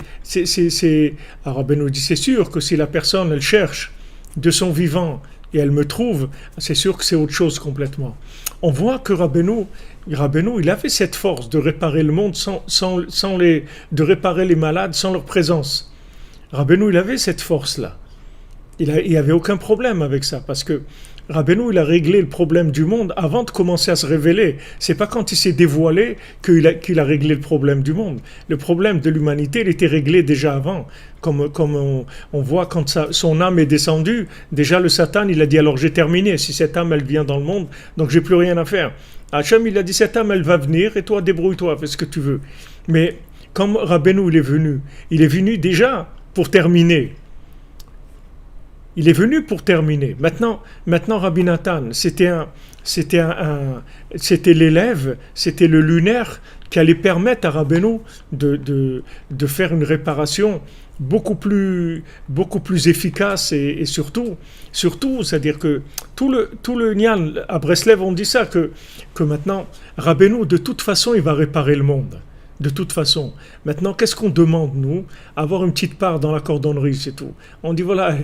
Alors, Rabbi nous dit, c'est sûr que si la personne, elle cherche de son vivant, et elle me trouve, c'est sûr que c'est autre chose complètement. On voit que Rabbeinu, il avait cette force de réparer le monde de réparer les malades sans leur présence. Rabbeinu, il avait cette force-là. Il n'y avait aucun problème avec ça, parce que Rabbeinu, il a réglé le problème du monde avant de commencer à se révéler. C'est pas quand il s'est dévoilé qu'il a réglé le problème du monde. Le problème de l'humanité, il était réglé déjà avant. Comme on voit quand son âme est descendue, déjà le Satan, il a dit alors j'ai terminé. Si cette âme, elle vient dans le monde, donc j'ai plus rien à faire. Hachem, il a dit cette âme, elle va venir et toi, débrouille-toi, fais ce que tu veux. Mais comme Rabbeinu, il est venu déjà pour terminer. Il est venu pour terminer. Maintenant Rabbi Nathan, c'était l'élève, c'était le lunaire qui allait permettre à Rabbeinu de faire une réparation beaucoup plus efficace et surtout, c'est-à-dire que tout le Nyan à Breslev, on dit ça, que maintenant, Rabbeinu, de toute façon, il va réparer le monde. De toute façon. Maintenant, qu'est-ce qu'on demande, nous? Avoir une petite part dans la cordonnerie, c'est tout. On dit, voilà,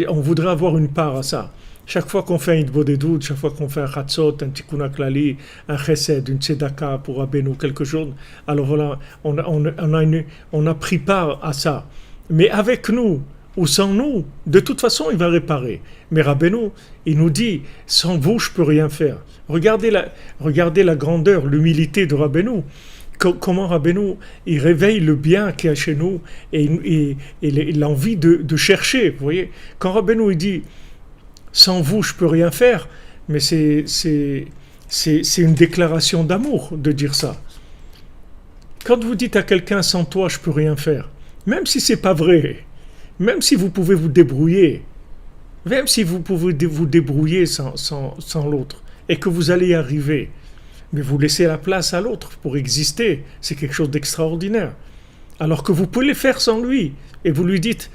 on voudrait avoir une part à ça. Chaque fois qu'on fait un Hitbodedout, chaque fois qu'on fait un Chatzot, un Tikkun HaKlali, un Chesed, une Tzedaka pour Rabbeinu, quelque chose, alors voilà, on a pris part à ça. Mais avec nous, ou sans nous, de toute façon, il va réparer. Mais Rabbeinu, il nous dit, sans vous, je peux rien faire. Regardez la grandeur, l'humilité de Rabbeinu. Comment Rabbeinu, il réveille le bien qu'il y a chez nous et l'envie de chercher. Vous voyez, quand Rabbeinu il dit sans vous je peux rien faire, mais c'est une déclaration d'amour de dire ça. Quand vous dites à quelqu'un sans toi je peux rien faire, même si c'est pas vrai, même si vous pouvez vous débrouiller, même si vous pouvez vous débrouiller sans l'autre et que vous allez y arriver. Mais vous laissez la place à l'autre pour exister. C'est quelque chose d'extraordinaire. Alors que vous pouvez le faire sans lui. Et vous lui dites,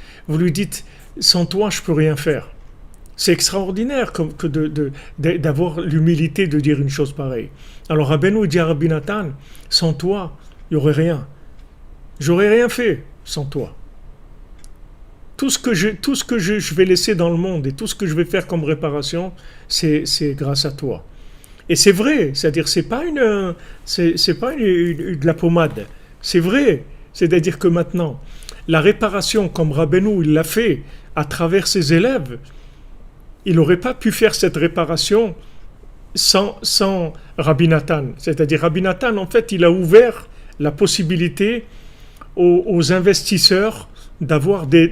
sans toi, je peux rien faire. C'est extraordinaire d'avoir l'humilité de dire une chose pareille. Alors Rabbeinu dit à Rabbi Nathan, sans toi, il n'y aurait rien. J'aurais rien fait sans toi. Tout ce que je vais laisser dans le monde et tout ce que je vais faire comme réparation, c'est grâce à toi. Et c'est vrai, c'est-à-dire c'est pas de la pommade, c'est vrai, c'est-à-dire que maintenant la réparation comme Rabbeinu il l'a fait à travers ses élèves, il n'aurait pas pu faire cette réparation sans Rabbi Nathan. C'est-à-dire Rabbi Nathan en fait il a ouvert la possibilité aux investisseurs d'avoir des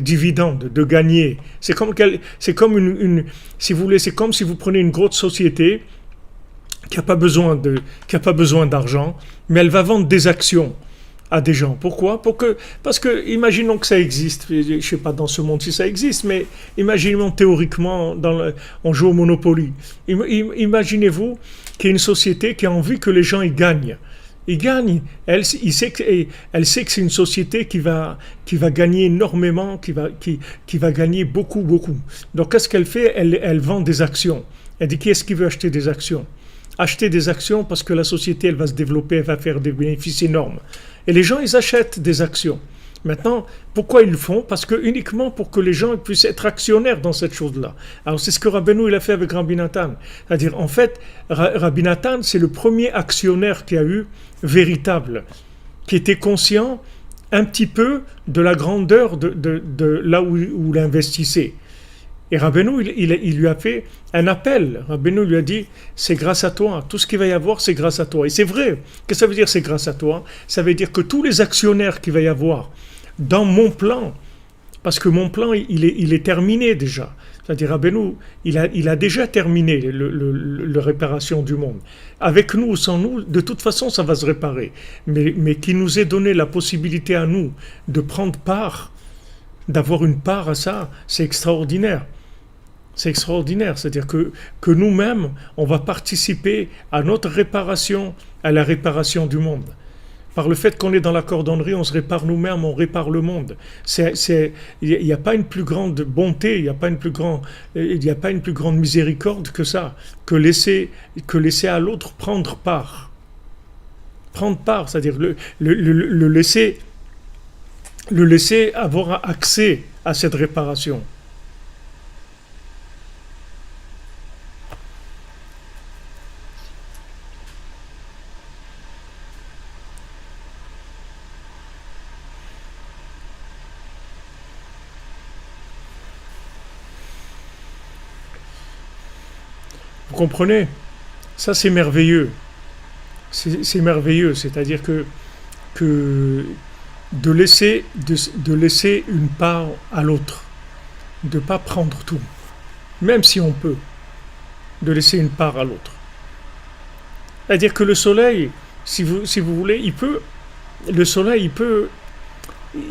dividendes, de gagner. C'est comme si vous voulez, c'est comme si vous prenez une grosse société qui n'a pas besoin d'argent, mais elle va vendre des actions à des gens. Pourquoi? Parce que, imaginons que ça existe, je ne sais pas dans ce monde si ça existe, mais imaginons théoriquement, on joue au Monopoly. Imaginez-vous qu'il y a une société qui a envie que les gens y gagnent. Il gagne. Elle sait que c'est une société qui va gagner énormément, qui va gagner beaucoup. Donc, qu'est-ce qu'elle fait? Elle vend des actions. Elle dit, qui est-ce qui veut acheter des actions? Acheter des actions parce que la société, elle va se développer, elle va faire des bénéfices énormes. Et les gens, ils achètent des actions. Maintenant, pourquoi ils le font? Parce que uniquement pour que les gens puissent être actionnaires dans cette chose-là. Alors c'est ce que Rabbeinu il a fait avec Rabbi Nathan. C'est-à-dire, en fait, Rabbi Nathan, c'est le premier actionnaire qu'il y a eu véritable, qui était conscient un petit peu de la grandeur de là où il investissait. Et Rabbeinu, il lui a fait un appel. Rabbeinu lui a dit, c'est grâce à toi. Tout ce qu'il va y avoir, c'est grâce à toi. Et c'est vrai. Qu'est-ce que ça veut dire, c'est grâce à toi? Ça veut dire que tous les actionnaires qu'il va y avoir dans mon plan, parce que mon plan, il est terminé déjà. C'est-à-dire, Rabbeinu, il a déjà terminé la réparation du monde. Avec nous ou sans nous, de toute façon, ça va se réparer. Mais qui nous ait donné la possibilité à nous de prendre part, d'avoir une part à ça, c'est extraordinaire. C'est extraordinaire. C'est-à-dire que nous-mêmes, on va participer à notre réparation, à la réparation du monde. Par le fait qu'on est dans la cordonnerie, on se répare nous-mêmes, on répare le monde. Il n'y a pas une plus grande bonté, il n'y a pas une plus grande miséricorde que ça, que laisser à l'autre prendre part. Prendre part, c'est-à-dire le laisser avoir accès à cette réparation. Vous comprenez? Ça, c'est merveilleux. C'est merveilleux, c'est-à-dire que de laisser une part à l'autre, de ne pas prendre tout, même si on peut, de laisser une part à l'autre. C'est-à-dire que le soleil, si vous voulez, le soleil,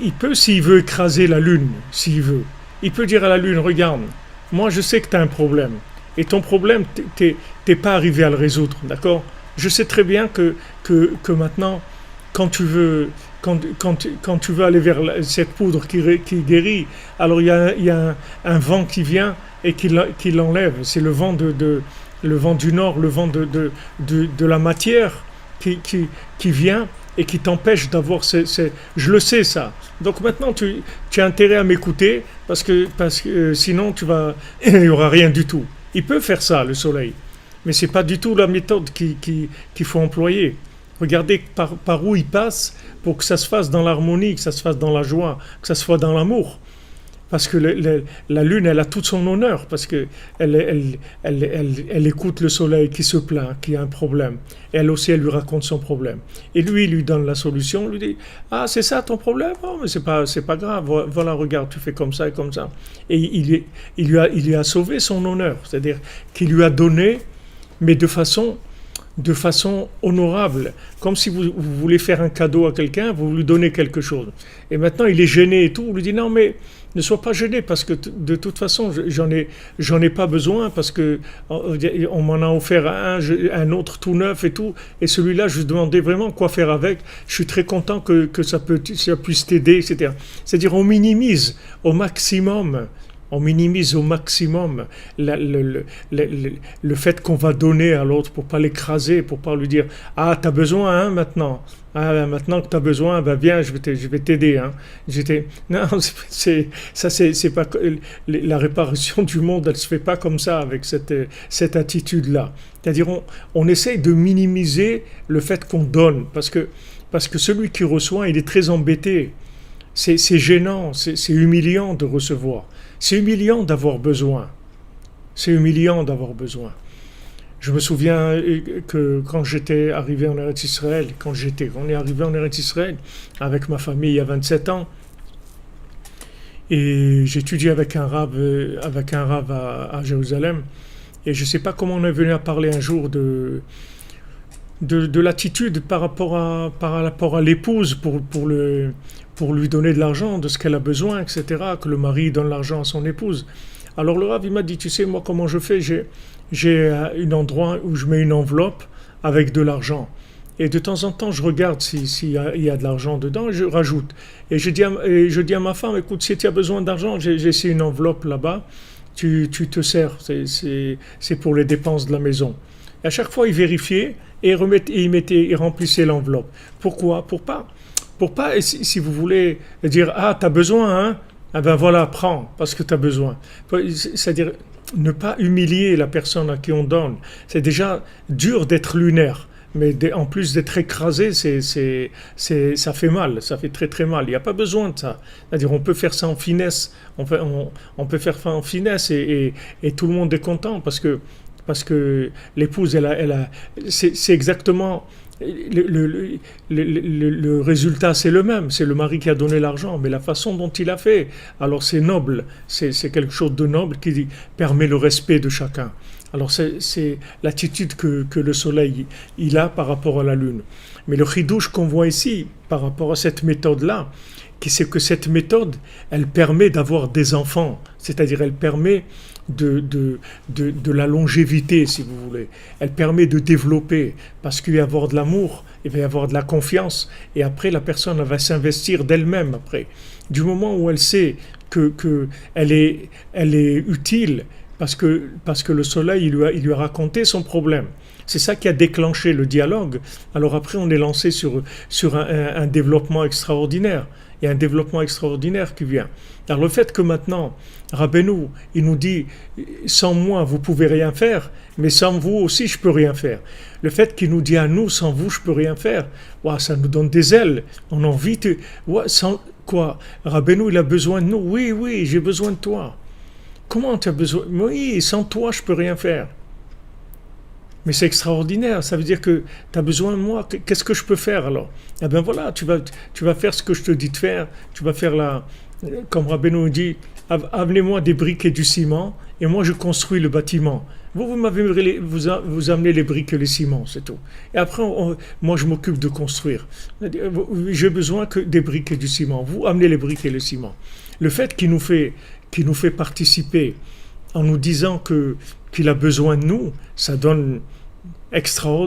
il peut, s'il veut écraser la lune, s'il veut, il peut dire à la lune, regarde, moi je sais que tu as un problème, et ton problème, t'es pas arrivé à le résoudre, d'accord? Je sais très bien que maintenant, quand tu veux, quand tu veux aller vers cette poudre qui guérit, alors il y a un vent qui vient et qui l'enlève. C'est le vent du nord, le vent de la matière qui vient et qui t'empêche d'avoir je le sais ça. Donc maintenant tu as intérêt à m'écouter parce que sinon il n'y aura rien du tout. Il peut faire ça, le soleil, mais c'est pas du tout la méthode qu'il faut employer. Regardez par où il passe pour que ça se fasse dans l'harmonie, que ça se fasse dans la joie, que ça se fasse dans l'amour. Parce que la lune, elle a tout son honneur, parce que elle écoute le soleil qui se plaint, qui a un problème. Et elle aussi, elle lui raconte son problème. Et lui, il lui donne la solution, lui dit, ah, c'est ça ton problème? Oh, mais c'est pas grave, voilà, regarde, tu fais comme ça et comme ça. Et il lui a sauvé son honneur, c'est-à-dire qu'il lui a donné, mais de façon honorable, comme si vous voulez faire un cadeau à quelqu'un, vous lui donnez quelque chose. Et maintenant, il est gêné et tout, vous lui dites, non, mais ne sois pas gêné, parce que de toute façon, j'en ai pas besoin, parce que on m'en a offert un autre tout neuf et tout, et celui-là, je lui demandais vraiment quoi faire avec, je suis très content que ça puisse t'aider, etc. C'est-à-dire, on minimise au maximum le fait qu'on va donner à l'autre pour pas l'écraser, pour pas lui dire ah t'as besoin hein, maintenant. Ah, maintenant que tu as besoin, ben viens, je vais t'aider. Hein. Non, c'est pas la réparation du monde, elle se fait pas comme ça avec cette attitude-là. C'est-à-dire, on essaye de minimiser le fait qu'on donne, parce que celui qui reçoit, il est très embêté. C'est gênant, c'est humiliant de recevoir. C'est humiliant d'avoir besoin. C'est humiliant d'avoir besoin. Je me souviens que quand j'étais arrivé en Eretz Israël, on est arrivé en Eretz Israël avec ma famille il y a 27 ans, et j'étudiais avec un rave à Jérusalem, et je ne sais pas comment on est venu à parler un jour de l'attitude par rapport à l'épouse pour lui donner de l'argent, de ce qu'elle a besoin, etc., que le mari donne l'argent à son épouse. Alors le rave, il m'a dit, tu sais, moi, comment je fais? J'ai un endroit où je mets une enveloppe avec de l'argent. Et de temps en temps, je regarde s'il y a de l'argent dedans et je rajoute. Et je dis à ma femme, écoute, si tu as besoin d'argent, j'ai laissé une enveloppe là-bas, tu te sers, c'est pour les dépenses de la maison. Et à chaque fois, il vérifiait et il remplissait l'enveloppe. Pourquoi? Pour pas, si vous voulez dire, ah, tu as besoin, hein? Ah ben voilà, prends, parce que tu as besoin. C'est-à-dire, ne pas humilier la personne à qui on donne. C'est déjà dur d'être lunaire, mais en plus d'être écrasé, ça fait mal, ça fait très très mal. Il n'y a pas besoin de ça. C'est-à-dire, on peut faire ça en finesse, on peut faire ça en finesse et tout le monde est content parce que l'épouse, c'est exactement le résultat c'est le même, c'est le mari qui a donné l'argent, mais la façon dont il a fait, alors c'est noble, c'est quelque chose de noble qui permet le respect de chacun. Alors c'est l'attitude que le soleil il a par rapport à la lune. Mais le chidouche qu'on voit ici par rapport à cette méthode-là, c'est que cette méthode, elle permet d'avoir des enfants, c'est-à-dire elle permet de la longévité, si vous voulez. Elle permet de développer, parce qu'il va y avoir de l'amour, il va y avoir de la confiance, et après la personne elle va s'investir d'elle-même après. Du moment où elle sait que elle est utile, parce que le soleil il lui a raconté son problème. C'est ça qui a déclenché le dialogue. Alors après, on est lancé sur un développement extraordinaire. Il y a un développement extraordinaire qui vient. Alors le fait que maintenant, Rabbeinu, il nous dit, sans moi, vous pouvez rien faire, mais sans vous aussi, je peux rien faire. Le fait qu'il nous dit à nous, sans vous, je peux rien faire, wow, ça nous donne des ailes. On a envie de... Ouais, sans quoi? Rabbeinu, il a besoin de nous. Oui, oui, j'ai besoin de toi. Comment tu as besoin? Oui, sans toi, je peux rien faire. Mais c'est extraordinaire, ça veut dire que tu as besoin de moi, qu'est-ce que je peux faire alors? Eh bien voilà, tu vas faire ce que je te dis de faire, tu vas faire comme Rabbeinu dit, amenez-moi des briques et du ciment, et moi je construis le bâtiment. Vous amenez les briques et les ciments, c'est tout. Et après, moi je m'occupe de construire. J'ai besoin que des briques et du ciment, vous amenez les briques et le ciment. Le fait qu'il nous fait participer en nous disant qu'il a besoin de nous, ça donne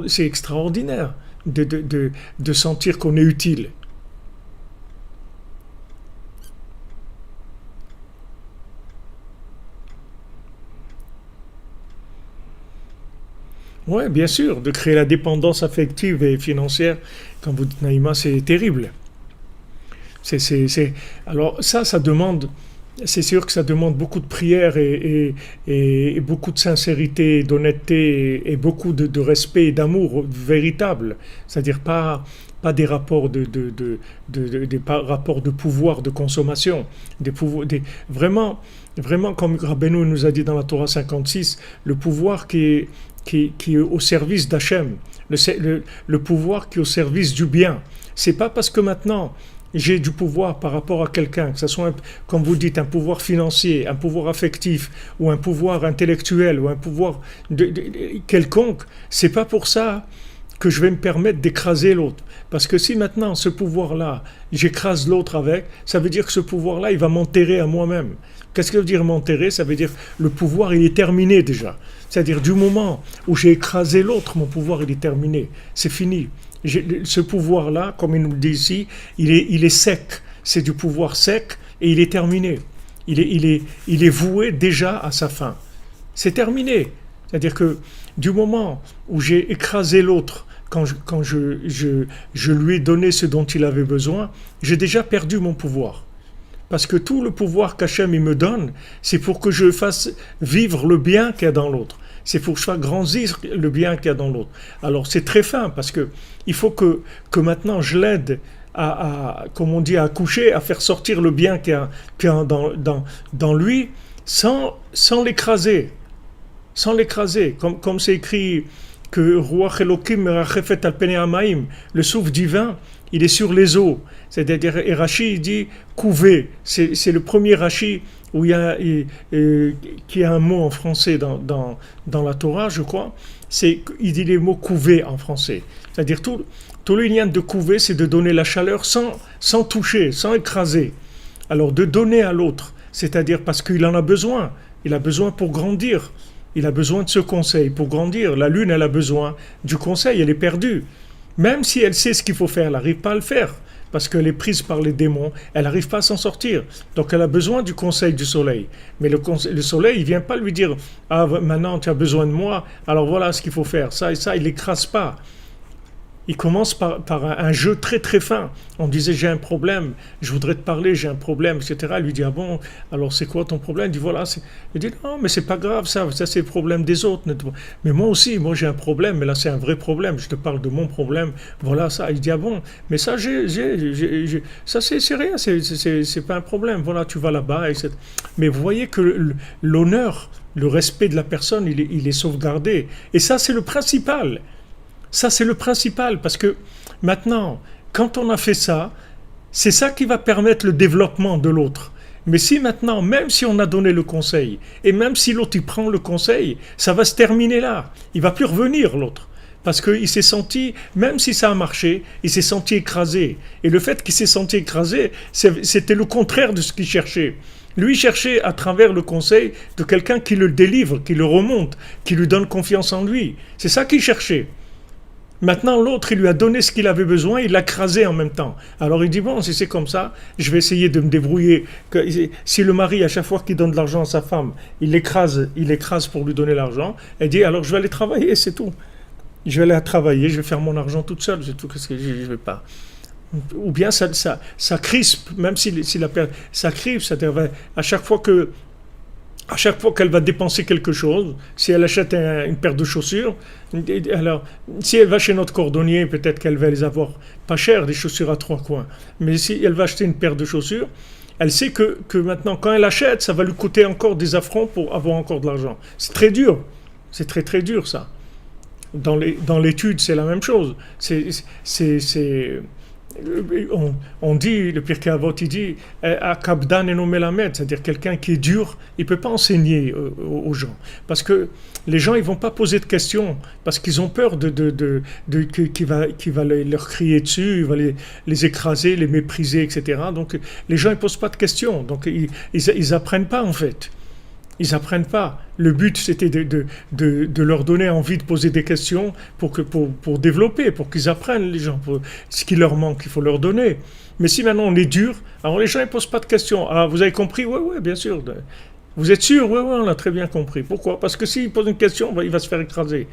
c'est extraordinaire de sentir qu'on est utile. Oui, bien sûr, de créer la dépendance affective et financière, comme vous dites Naïma, c'est terrible. Alors ça demande, c'est sûr que ça demande beaucoup de prière et beaucoup de sincérité, d'honnêteté et beaucoup de respect et d'amour véritable. C'est-à-dire pas des rapports des rapports de pouvoir, de consommation, vraiment, vraiment comme Rabbeinu nous a dit dans la Torah 56, le pouvoir qui est au service d'Hachem, le pouvoir qui est au service du bien. C'est pas parce que maintenant j'ai du pouvoir par rapport à quelqu'un, que ce soit, comme vous dites, un pouvoir financier, un pouvoir affectif, ou un pouvoir intellectuel, ou un pouvoir quelconque, c'est pas pour ça que je vais me permettre d'écraser l'autre. Parce que si maintenant, ce pouvoir-là, j'écrase l'autre avec, ça veut dire que ce pouvoir-là, il va m'enterrer à moi-même. Qu'est-ce que veut dire m'enterrer? Ça veut dire le pouvoir, il est terminé déjà. C'est-à-dire du moment où j'ai écrasé l'autre, mon pouvoir, il est terminé. C'est fini. Ce pouvoir-là, comme il nous le dit ici, il est sec. C'est du pouvoir sec et il est terminé. Il est voué déjà à sa fin. C'est terminé. C'est-à-dire que du moment où j'ai écrasé l'autre, quand je lui ai donné ce dont il avait besoin, j'ai déjà perdu mon pouvoir. Parce que tout le pouvoir qu'Hachem il me donne, c'est pour que je fasse vivre le bien qu'il y a dans l'autre. C'est pour que je fasse grandir le bien qu'il y a dans l'autre. Alors c'est très fin, parce que il faut que maintenant je l'aide comme on dit, à accoucher, à faire sortir le bien qu'il y a dans lui, sans l'écraser. Sans l'écraser. Comme c'est écrit que Ruach Elokim merachefet al penei hamaim, le souffle divin, il est sur les eaux. C'est-à-dire, et Rashi il dit couver. C'est le premier Rashi où qui a un mot en français dans la Torah, je crois. Il dit les mots couver en français. C'est-à-dire, tout le lien de couver, c'est de donner la chaleur sans toucher, sans écraser. Alors, de donner à l'autre, c'est-à-dire parce qu'il en a besoin. Il a besoin pour grandir. Il a besoin de ce conseil pour grandir. La lune, elle a besoin du conseil, elle est perdue. Même si elle sait ce qu'il faut faire, elle n'arrive pas à le faire. Parce qu'elle est prise par les démons, elle n'arrive pas à s'en sortir. Donc elle a besoin du conseil du soleil. Mais le soleil, il ne vient pas lui dire « Ah, maintenant tu as besoin de moi, alors voilà ce qu'il faut faire. » Ça et ça, il n'écrase pas. Il commence par un jeu très très fin. On disait j'ai un problème, je voudrais te parler, j'ai un problème, etc. Il lui dit ah bon, alors c'est quoi ton problème? Il dit voilà, il dit non mais c'est pas grave ça c'est le problème des autres. Mais moi aussi, moi j'ai un problème, mais là c'est un vrai problème. Je te parle de mon problème, voilà ça. Il dit ah bon, mais ça ça c'est rien, c'est pas un problème. Voilà tu vas là-bas, etc. Mais vous voyez que l'honneur, le respect de la personne, il est sauvegardé. Et ça c'est le principal. Ça, c'est le principal, parce que maintenant, quand on a fait ça, c'est ça qui va permettre le développement de l'autre. Mais si maintenant, même si on a donné le conseil, et même si l'autre il prend le conseil, ça va se terminer là. Il va plus revenir l'autre. Parce qu'il s'est senti, même si ça a marché, il s'est senti écrasé. Et le fait qu'il s'est senti écrasé, c'était le contraire de ce qu'il cherchait. Lui cherchait à travers le conseil de quelqu'un qui le délivre, qui le remonte, qui lui donne confiance en lui. C'est ça qu'il cherchait. Maintenant, l'autre, il lui a donné ce qu'il avait besoin, il l'a crasé en même temps. Alors il dit, bon, si c'est comme ça, je vais essayer de me débrouiller. Si le mari, à chaque fois qu'il donne de l'argent à sa femme, il l'écrase pour lui donner l'argent, elle dit, alors je vais aller travailler, c'est tout. Je vais aller travailler, je vais faire mon argent toute seule, c'est tout, qu'est-ce que je vais pas. Ou bien ça crispe, même si ça crispe, c'est-à-dire à chaque fois qu'elle va dépenser quelque chose, si elle achète une paire de chaussures, alors si elle va chez notre cordonnier, peut-être qu'elle va les avoir pas chères, des chaussures à trois coins. Mais si elle va acheter une paire de chaussures, elle sait que maintenant, quand elle achète, ça va lui coûter encore des affronts pour avoir encore de l'argent. C'est très dur. C'est très très dur ça. Dans l'étude, c'est la même chose. On dit, le Pirkei Avot, il dit Akabdan eno melamed, c'est-à-dire quelqu'un qui est dur, il ne peut pas enseigner aux gens. Parce que les gens, ils ne vont pas poser de questions, parce qu'ils ont peur qu'il va leur crier dessus, il va les écraser, les mépriser, etc. Donc les gens, ils ne posent pas de questions. Donc ils n'apprennent pas, en fait. Ils n'apprennent pas. Le but, c'était de leur donner envie de poser des questions pour développer, pour qu'ils apprennent, les gens. Pour ce qui leur manque, il faut leur donner. Mais si maintenant on est dur, alors les gens ne posent pas de questions. Ah, vous avez compris? Oui, oui, bien sûr. Vous êtes sûr? Oui, oui, on a très bien compris. Pourquoi? Parce que s'il pose une question, il va se faire écraser.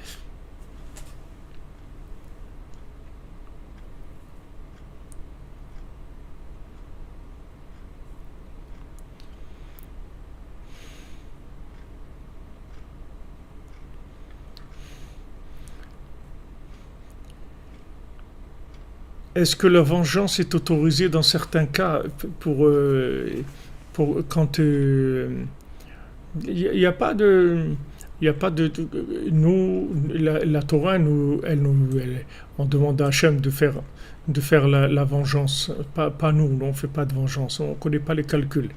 Est-ce que la vengeance est autorisée dans certains cas pour, pour quand il n'y a pas de il y a pas nous la Torah on demande à Hachem de faire la vengeance, pas nous on fait pas de vengeance, on connaît pas les calculs.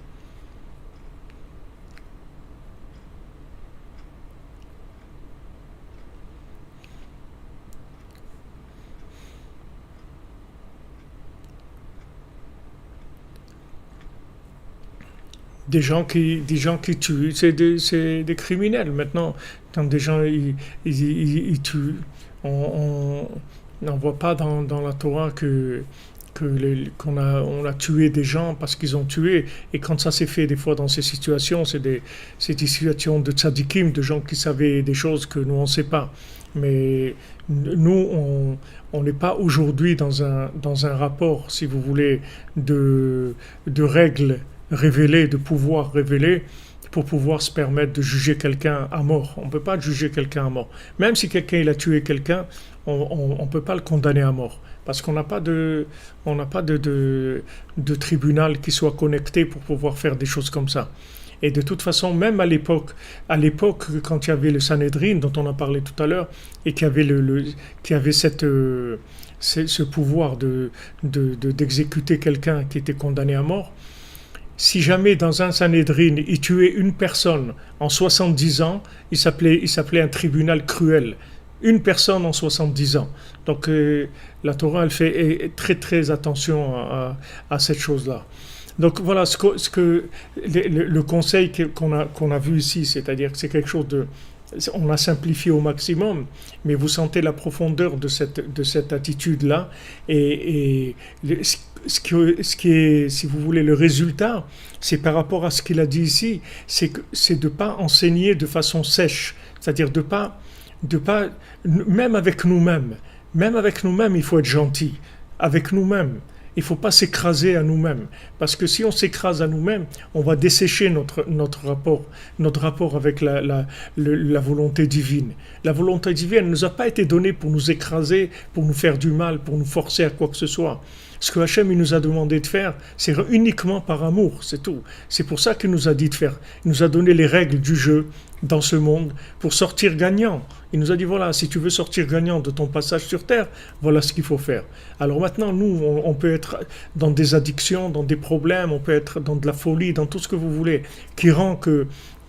Des gens qui tuent, c'est des criminels. Maintenant, quand des gens ils tuent, on n'en voit pas dans la Torah qu'on a tué des gens parce qu'ils ont tué. Et quand ça s'est fait des fois dans ces situations, c'est des situations de tzadikim, de gens qui savaient des choses que nous on ne sait pas. Mais nous, on n'est pas aujourd'hui dans un rapport, si vous voulez, de règles révéler, de pouvoir révéler pour pouvoir se permettre de juger quelqu'un à mort. On ne peut pas juger quelqu'un à mort. Même si quelqu'un il a tué quelqu'un, on ne peut pas le condamner à mort. Parce qu'on n'a pas on n'a pas de tribunal qui soit connecté pour pouvoir faire des choses comme ça. Et de toute façon, même à l'époque, quand il y avait le Sanhédrin, dont on a parlé tout à l'heure, et qu'il y avait, qui avait ce pouvoir d'exécuter quelqu'un qui était condamné à mort, si jamais dans un Sanhédrin, il tuait une personne en 70 ans, il s'appelait un tribunal cruel. Une personne en 70 ans. Donc la Torah, elle fait très très attention à cette chose-là. Donc voilà le conseil qu'on a vu ici, c'est-à-dire que c'est quelque chose on a simplifié au maximum, mais vous sentez la profondeur de cette attitude-là. Et ce qui est, si vous voulez, le résultat, c'est par rapport à ce qu'il a dit ici, c'est de ne pas enseigner de façon sèche, c'est-à-dire de pas, même avec nous-mêmes, il faut être gentil, avec nous-mêmes. Il ne faut pas s'écraser à nous-mêmes. Parce que si on s'écrase à nous-mêmes, on va dessécher notre rapport avec la volonté divine. La volonté divine ne nous a pas été donnée pour nous écraser, pour nous faire du mal, pour nous forcer à quoi que ce soit. Ce que Hachem il nous a demandé de faire, c'est uniquement par amour, c'est tout. C'est pour ça qu'il nous a dit de faire. Il nous a donné les règles du jeu, dans ce monde pour sortir gagnant. Il nous a dit, voilà, si tu veux sortir gagnant de ton passage sur Terre, voilà ce qu'il faut faire. Alors maintenant, nous, on peut être dans des addictions, dans des problèmes, on peut être dans de la folie, dans tout ce que vous voulez, qui rend que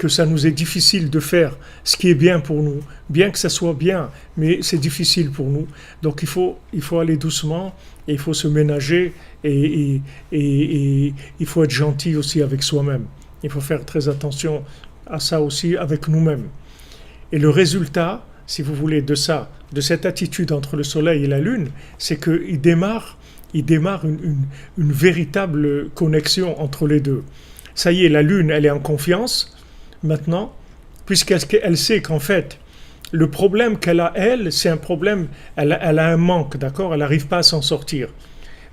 ça nous est difficile de faire ce qui est bien pour nous, bien que ça soit bien, mais c'est difficile pour nous. Donc il faut aller doucement, et il faut se ménager, et il faut être gentil aussi avec soi-même. Il faut faire très attention à ça aussi avec nous-mêmes. Et le résultat, si vous voulez, de ça, de cette attitude entre le soleil et la lune, c'est qu'il démarre, une véritable connexion entre les deux. Ça y est, la lune, elle est en confiance maintenant, puisqu'elle sait qu'en fait, le problème qu'elle a, elle, c'est un problème, elle a un manque, d'accord? Elle n'arrive pas à s'en sortir.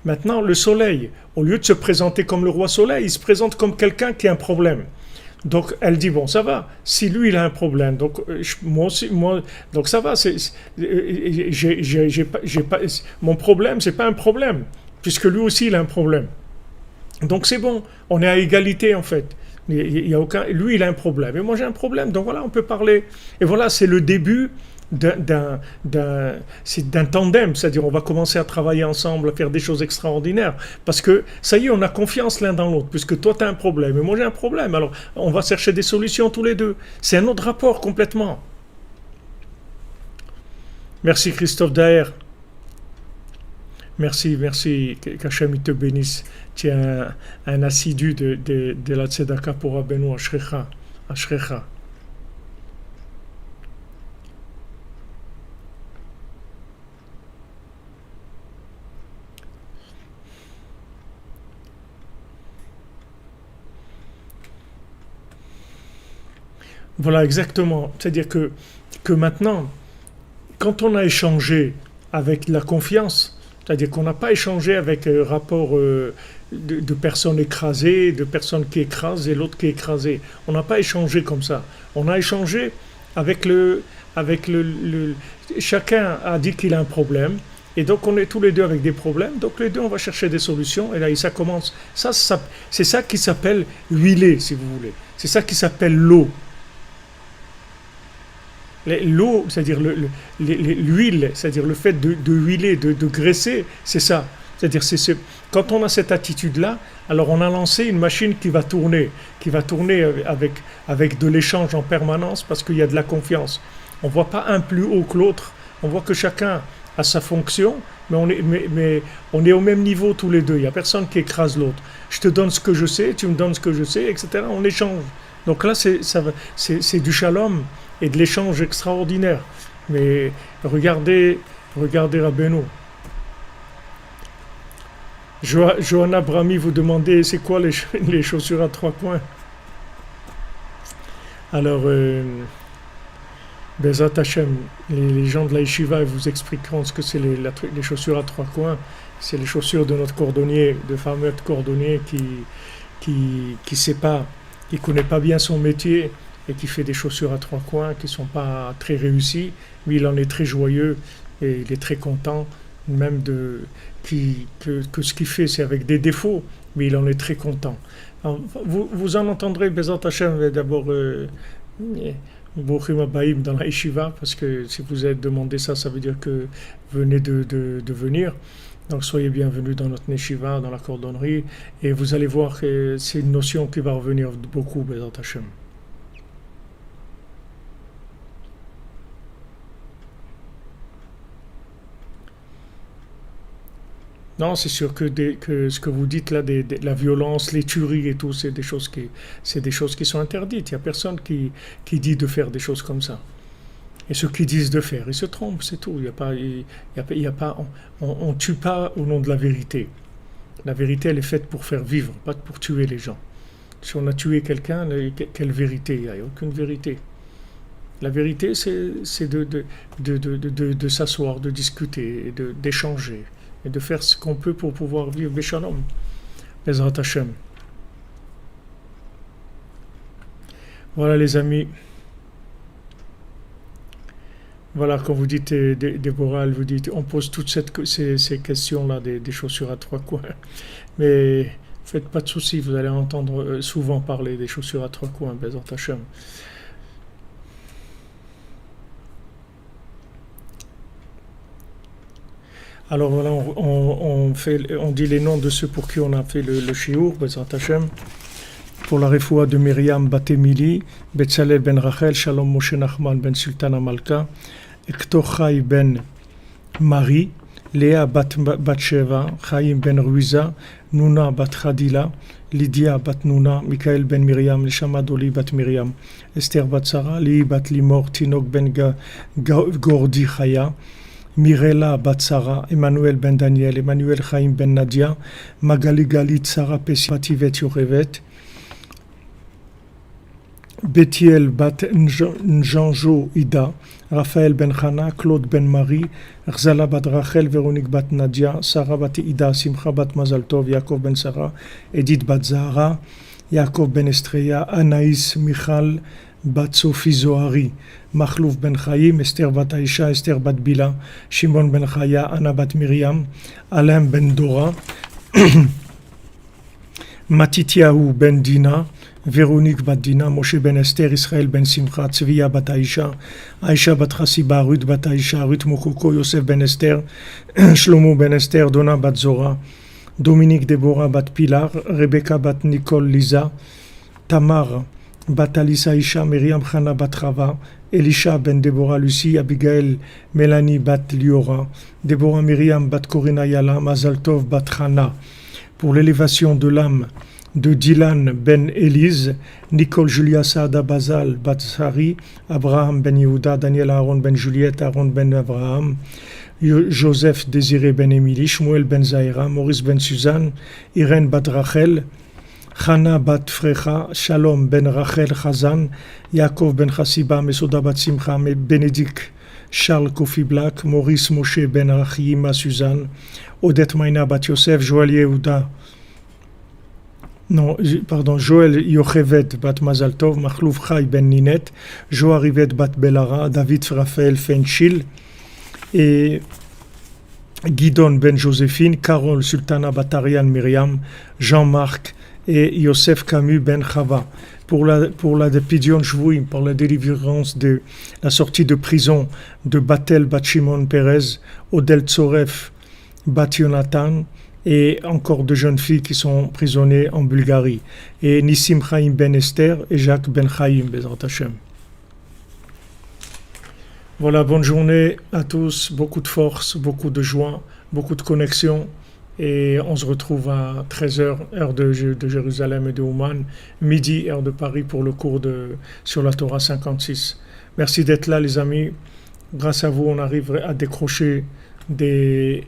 Maintenant, le soleil, au lieu de se présenter comme le roi soleil, il se présente comme quelqu'un qui a un problème. Donc elle dit bon ça va, si lui il a un problème, donc moi aussi donc ça va, j'ai pas, mon problème c'est pas un problème puisque lui aussi il a un problème. Donc c'est bon, on est à égalité en fait. Il y a aucun, lui il a un problème et moi j'ai un problème, donc voilà on peut parler. Et voilà c'est le début d'un tandem, c'est-à-dire on va commencer à travailler ensemble, à faire des choses extraordinaires, parce que ça y est, on a confiance l'un dans l'autre, puisque toi tu as un problème et moi j'ai un problème, alors on va chercher des solutions tous les deux. C'est un autre rapport complètement. Merci Christophe Daher. Merci, qu'Hachem te bénisse. Tu es un assidu de la Tzedaka pour Rabbeinu Ashrecha. Voilà, exactement. C'est-à-dire que maintenant, quand on a échangé avec la confiance, c'est-à-dire qu'on n'a pas échangé avec rapport de personnes écrasées, de personnes qui écrasent et l'autre qui est écrasé. On n'a pas échangé comme ça. On a échangé avec chacun a dit qu'il a un problème. Et donc on est tous les deux avec des problèmes. Donc les deux on va chercher des solutions. Et là ça commence. C'est ça qui s'appelle huiler, si vous voulez. C'est ça qui s'appelle l'eau. L'eau, c'est-à-dire l'huile, c'est-à-dire le fait de huiler, de graisser, c'est ça. C'est-à-dire, quand on a cette attitude-là, alors on a lancé une machine qui va tourner avec de l'échange en permanence parce qu'il y a de la confiance. On ne voit pas un plus haut que l'autre, on voit que chacun a sa fonction, mais on est au même niveau tous les deux. Il n'y a personne qui écrase l'autre. Je te donne ce que je sais, tu me donnes ce que je sais, etc. On échange. Donc là, c'est du shalom et de l'échange extraordinaire. Mais regardez Rabbeinu. Johanna Brahmi vous demandez c'est quoi les chaussures à trois coins. Alors, Bezat Hashem, les gens de la yeshiva vous expliqueront ce que c'est les chaussures à trois coins. C'est les chaussures de notre cordonnier, de fameux cordonnier qui sait pas, qui connaît pas bien son métier et qui fait des chaussures à trois coins qui sont pas très réussies, mais il en est très joyeux et il est très content même que ce qu'il fait c'est avec des défauts, mais il en est très content. Alors, vous en entendrez Bezat Hashem d'abord Bochim Abaïm dans la yeshiva, parce que si vous avez demandé ça, ça veut dire que vous venez de venir. Donc soyez bienvenus dans notre yeshiva, dans la cordonnerie, et vous allez voir que c'est une notion qui va revenir beaucoup, Bezat Hashem. Non, c'est sûr que ce que vous dites là, la violence, les tueries et tout, c'est des choses qui sont interdites. Il n'y a personne qui dit de faire des choses comme ça. Et ceux qui disent de faire, ils se trompent, c'est tout. On tue pas au nom de la vérité. La vérité, elle est faite pour faire vivre, pas pour tuer les gens. Si on a tué quelqu'un, quelle vérité? Il n'y a aucune vérité. La vérité, c'est de s'asseoir, de discuter, d'échanger, et de faire ce qu'on peut pour pouvoir vivre Beshalom. Bezrat Hashem. Voilà les amis. Voilà, quand vous dites Déborah, vous dites, on pose toutes ces questions-là des chaussures à trois coins. Mais faites pas de soucis, vous allez entendre souvent parler des chaussures à trois coins, Bezrat Hashem. Alors voilà, on dit les noms de ceux pour qui on a fait le shiur, Bezrat Hashem. Pour la refoua de Myriam Bat Emili, Betzalel ben Rachel, Shalom Moshe Nachman ben Sultana Malka, Hector Chai ben Marie, Léa bat Sheva, Chaim ben Ruiza, Nuna bat Khadila, Lydia bat Nuna, Michael ben Miriam, Lishama Doli bat Miriam, Esther bat Sarah, Li bat Limor, Tinok ben Gordi Chaya, Mirela bat Sarah, Emmanuel ben Daniel, Emmanuel Chaim ben Nadia, Magali Galit Sarah Pessi Bativet Yorevet, Bethiel bat Njanjo Ida, Raphaël ben Chana, Claude ben Marie, Rzala bat Rachel, Véronique bat Nadia, Sarah bat Ida, Simcha bat Mazaltov, Yaakov ben Sarah, Edith bat Zahara, Yaakov ben Estreya, Anaïs Michal bat Sophie Zohari, Machlouf ben Chaim, Esther bat Aisha, Esther bat Bila, Shimon ben Chaya, Anna bat Miriam, Alain ben Dora, Matityahu ben Dina, Véronique bat Dina, Moshe ben Esther, Israël ben Simcha, Tzviya bat Aisha, Aisha bat Chassiba, Ruth bat Aisha, Ruth Mokoko, Yosef ben Esther, Shlomo ben Esther, Donna bat Zora, Dominique Deborah bat Pilar, Rebecca bat Nicole Lisa, Tamar bat Alisa Aisha, Myriam Chana bat Rava, Elisha ben Deborah Lucie, Abigail Mélanie bat Liora, Deborah Myriam bat Corina Yala, Mazaltov bat Chana. Pour l'élévation de l'âme de Dylan ben Élise, Nicole Julia Saada Bazal bat Sari, Abraham ben Yehuda, Daniel Aaron ben Juliette, Aaron ben Abraham, Joseph Désiré ben Émilie, Shmuel ben Zahira, Maurice ben Suzanne, Irène bat Rachel, Chana bat Frecha, Shalom ben Rachel Chazan, Yaakov ben Chassiba, Mesoda bat Simcha, Bénédicte Charles Kofi Black, Maurice Moshe ben Rachima Suzanne, Odette Maïna bat Yosef, Joël Yehuda, Joël Yochevet bat Mazaltov, Machlouf Chai ben Ninet, Joarivet bat Belara, David Raphaël Fenchil, et Guidon ben Joséphine, Carole Sultana bat Ariane Myriam, Jean-Marc et Yosef Camus ben Chava. Pour la Pidion Shvuim, pour la délivrance de la sortie de prison de Batel bat Shimon Perez, Odel Tsoref bat Yonatan, et encore deux jeunes filles qui sont prisonnières en Bulgarie, et Nissim Chaim ben Esther et Jacques ben Chaim, Bezrat Hashem. Voilà, bonne journée à tous, beaucoup de force, beaucoup de joie, beaucoup de connexion, et on se retrouve à 13h, heure de Jérusalem et de Ouman, midi, heure de Paris pour le cours sur la Torah 56. Merci d'être là les amis, grâce à vous on arrive à décrocher des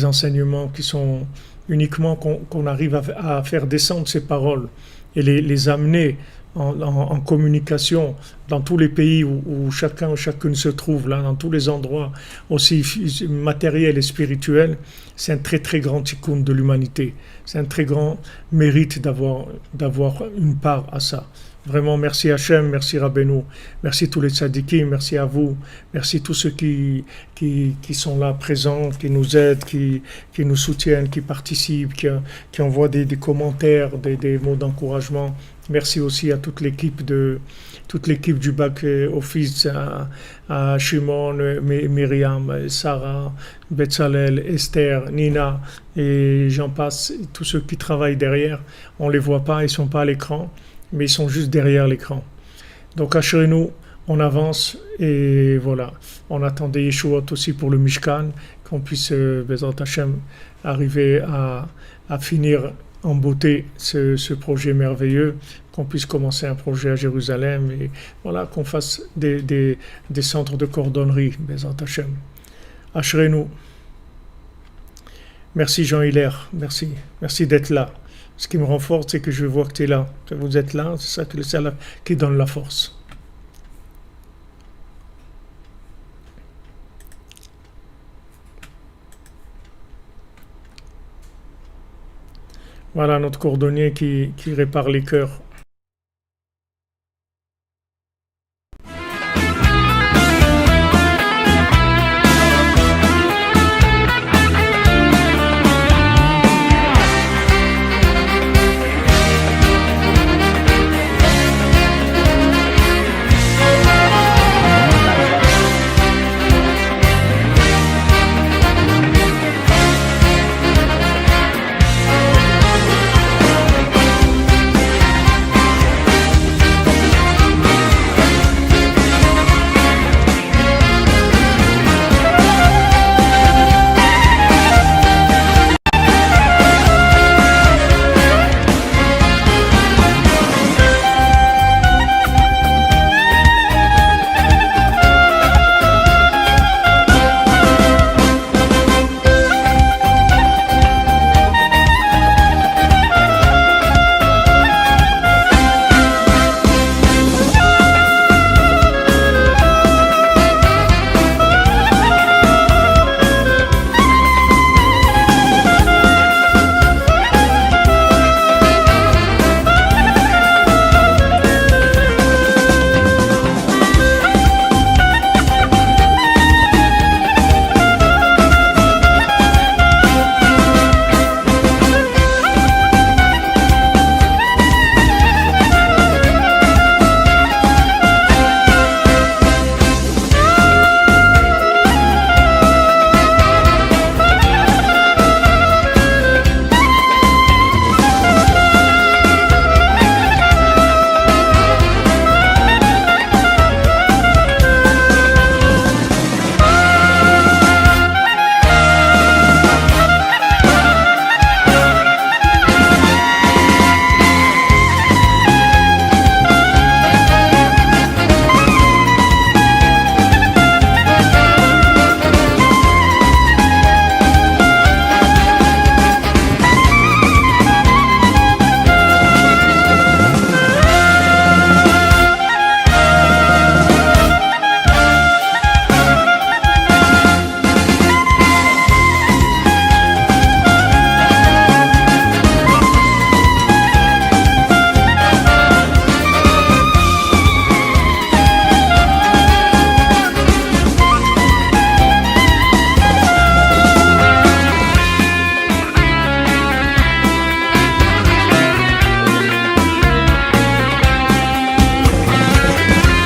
enseignements qui sont uniquement qu'on arrive à faire descendre ces paroles et les amener en communication dans tous les pays où chacun ou chacune se trouve, là, dans tous les endroits aussi matériels et spirituels. C'est un très très grand tikkun de l'humanité. C'est un très grand mérite d'avoir une part à ça. Vraiment, merci Hachem, merci Rabbeinu, merci tous les tzadikim, merci à vous, merci tous ceux qui sont là présents, qui nous aident, qui nous soutiennent, qui participent, qui envoient des commentaires, des mots d'encouragement. Merci aussi à toute l'équipe du back office, à Shimon, Myriam, Sarah, Betzalel, Esther, Nina, et j'en passe, tous ceux qui travaillent derrière. On ne les voit pas, ils ne sont pas à l'écran, mais ils sont juste derrière l'écran. Donc assurez-nous, on avance, et voilà. On attendait Yeshuot aussi pour le Mishkan, qu'on puisse, Bezrat Hashem, arriver à finir en beauté ce projet merveilleux, qu'on puisse commencer un projet à Jérusalem, et voilà, qu'on fasse des centres de cordonnerie, Bezrat Hashem. Ashrenu. Merci Jean-Hilaire, merci d'être là. Ce qui me rend fort, c'est que je vois que tu es là, que vous êtes là, c'est ça qui donne la force. Voilà notre cordonnier qui répare les cœurs.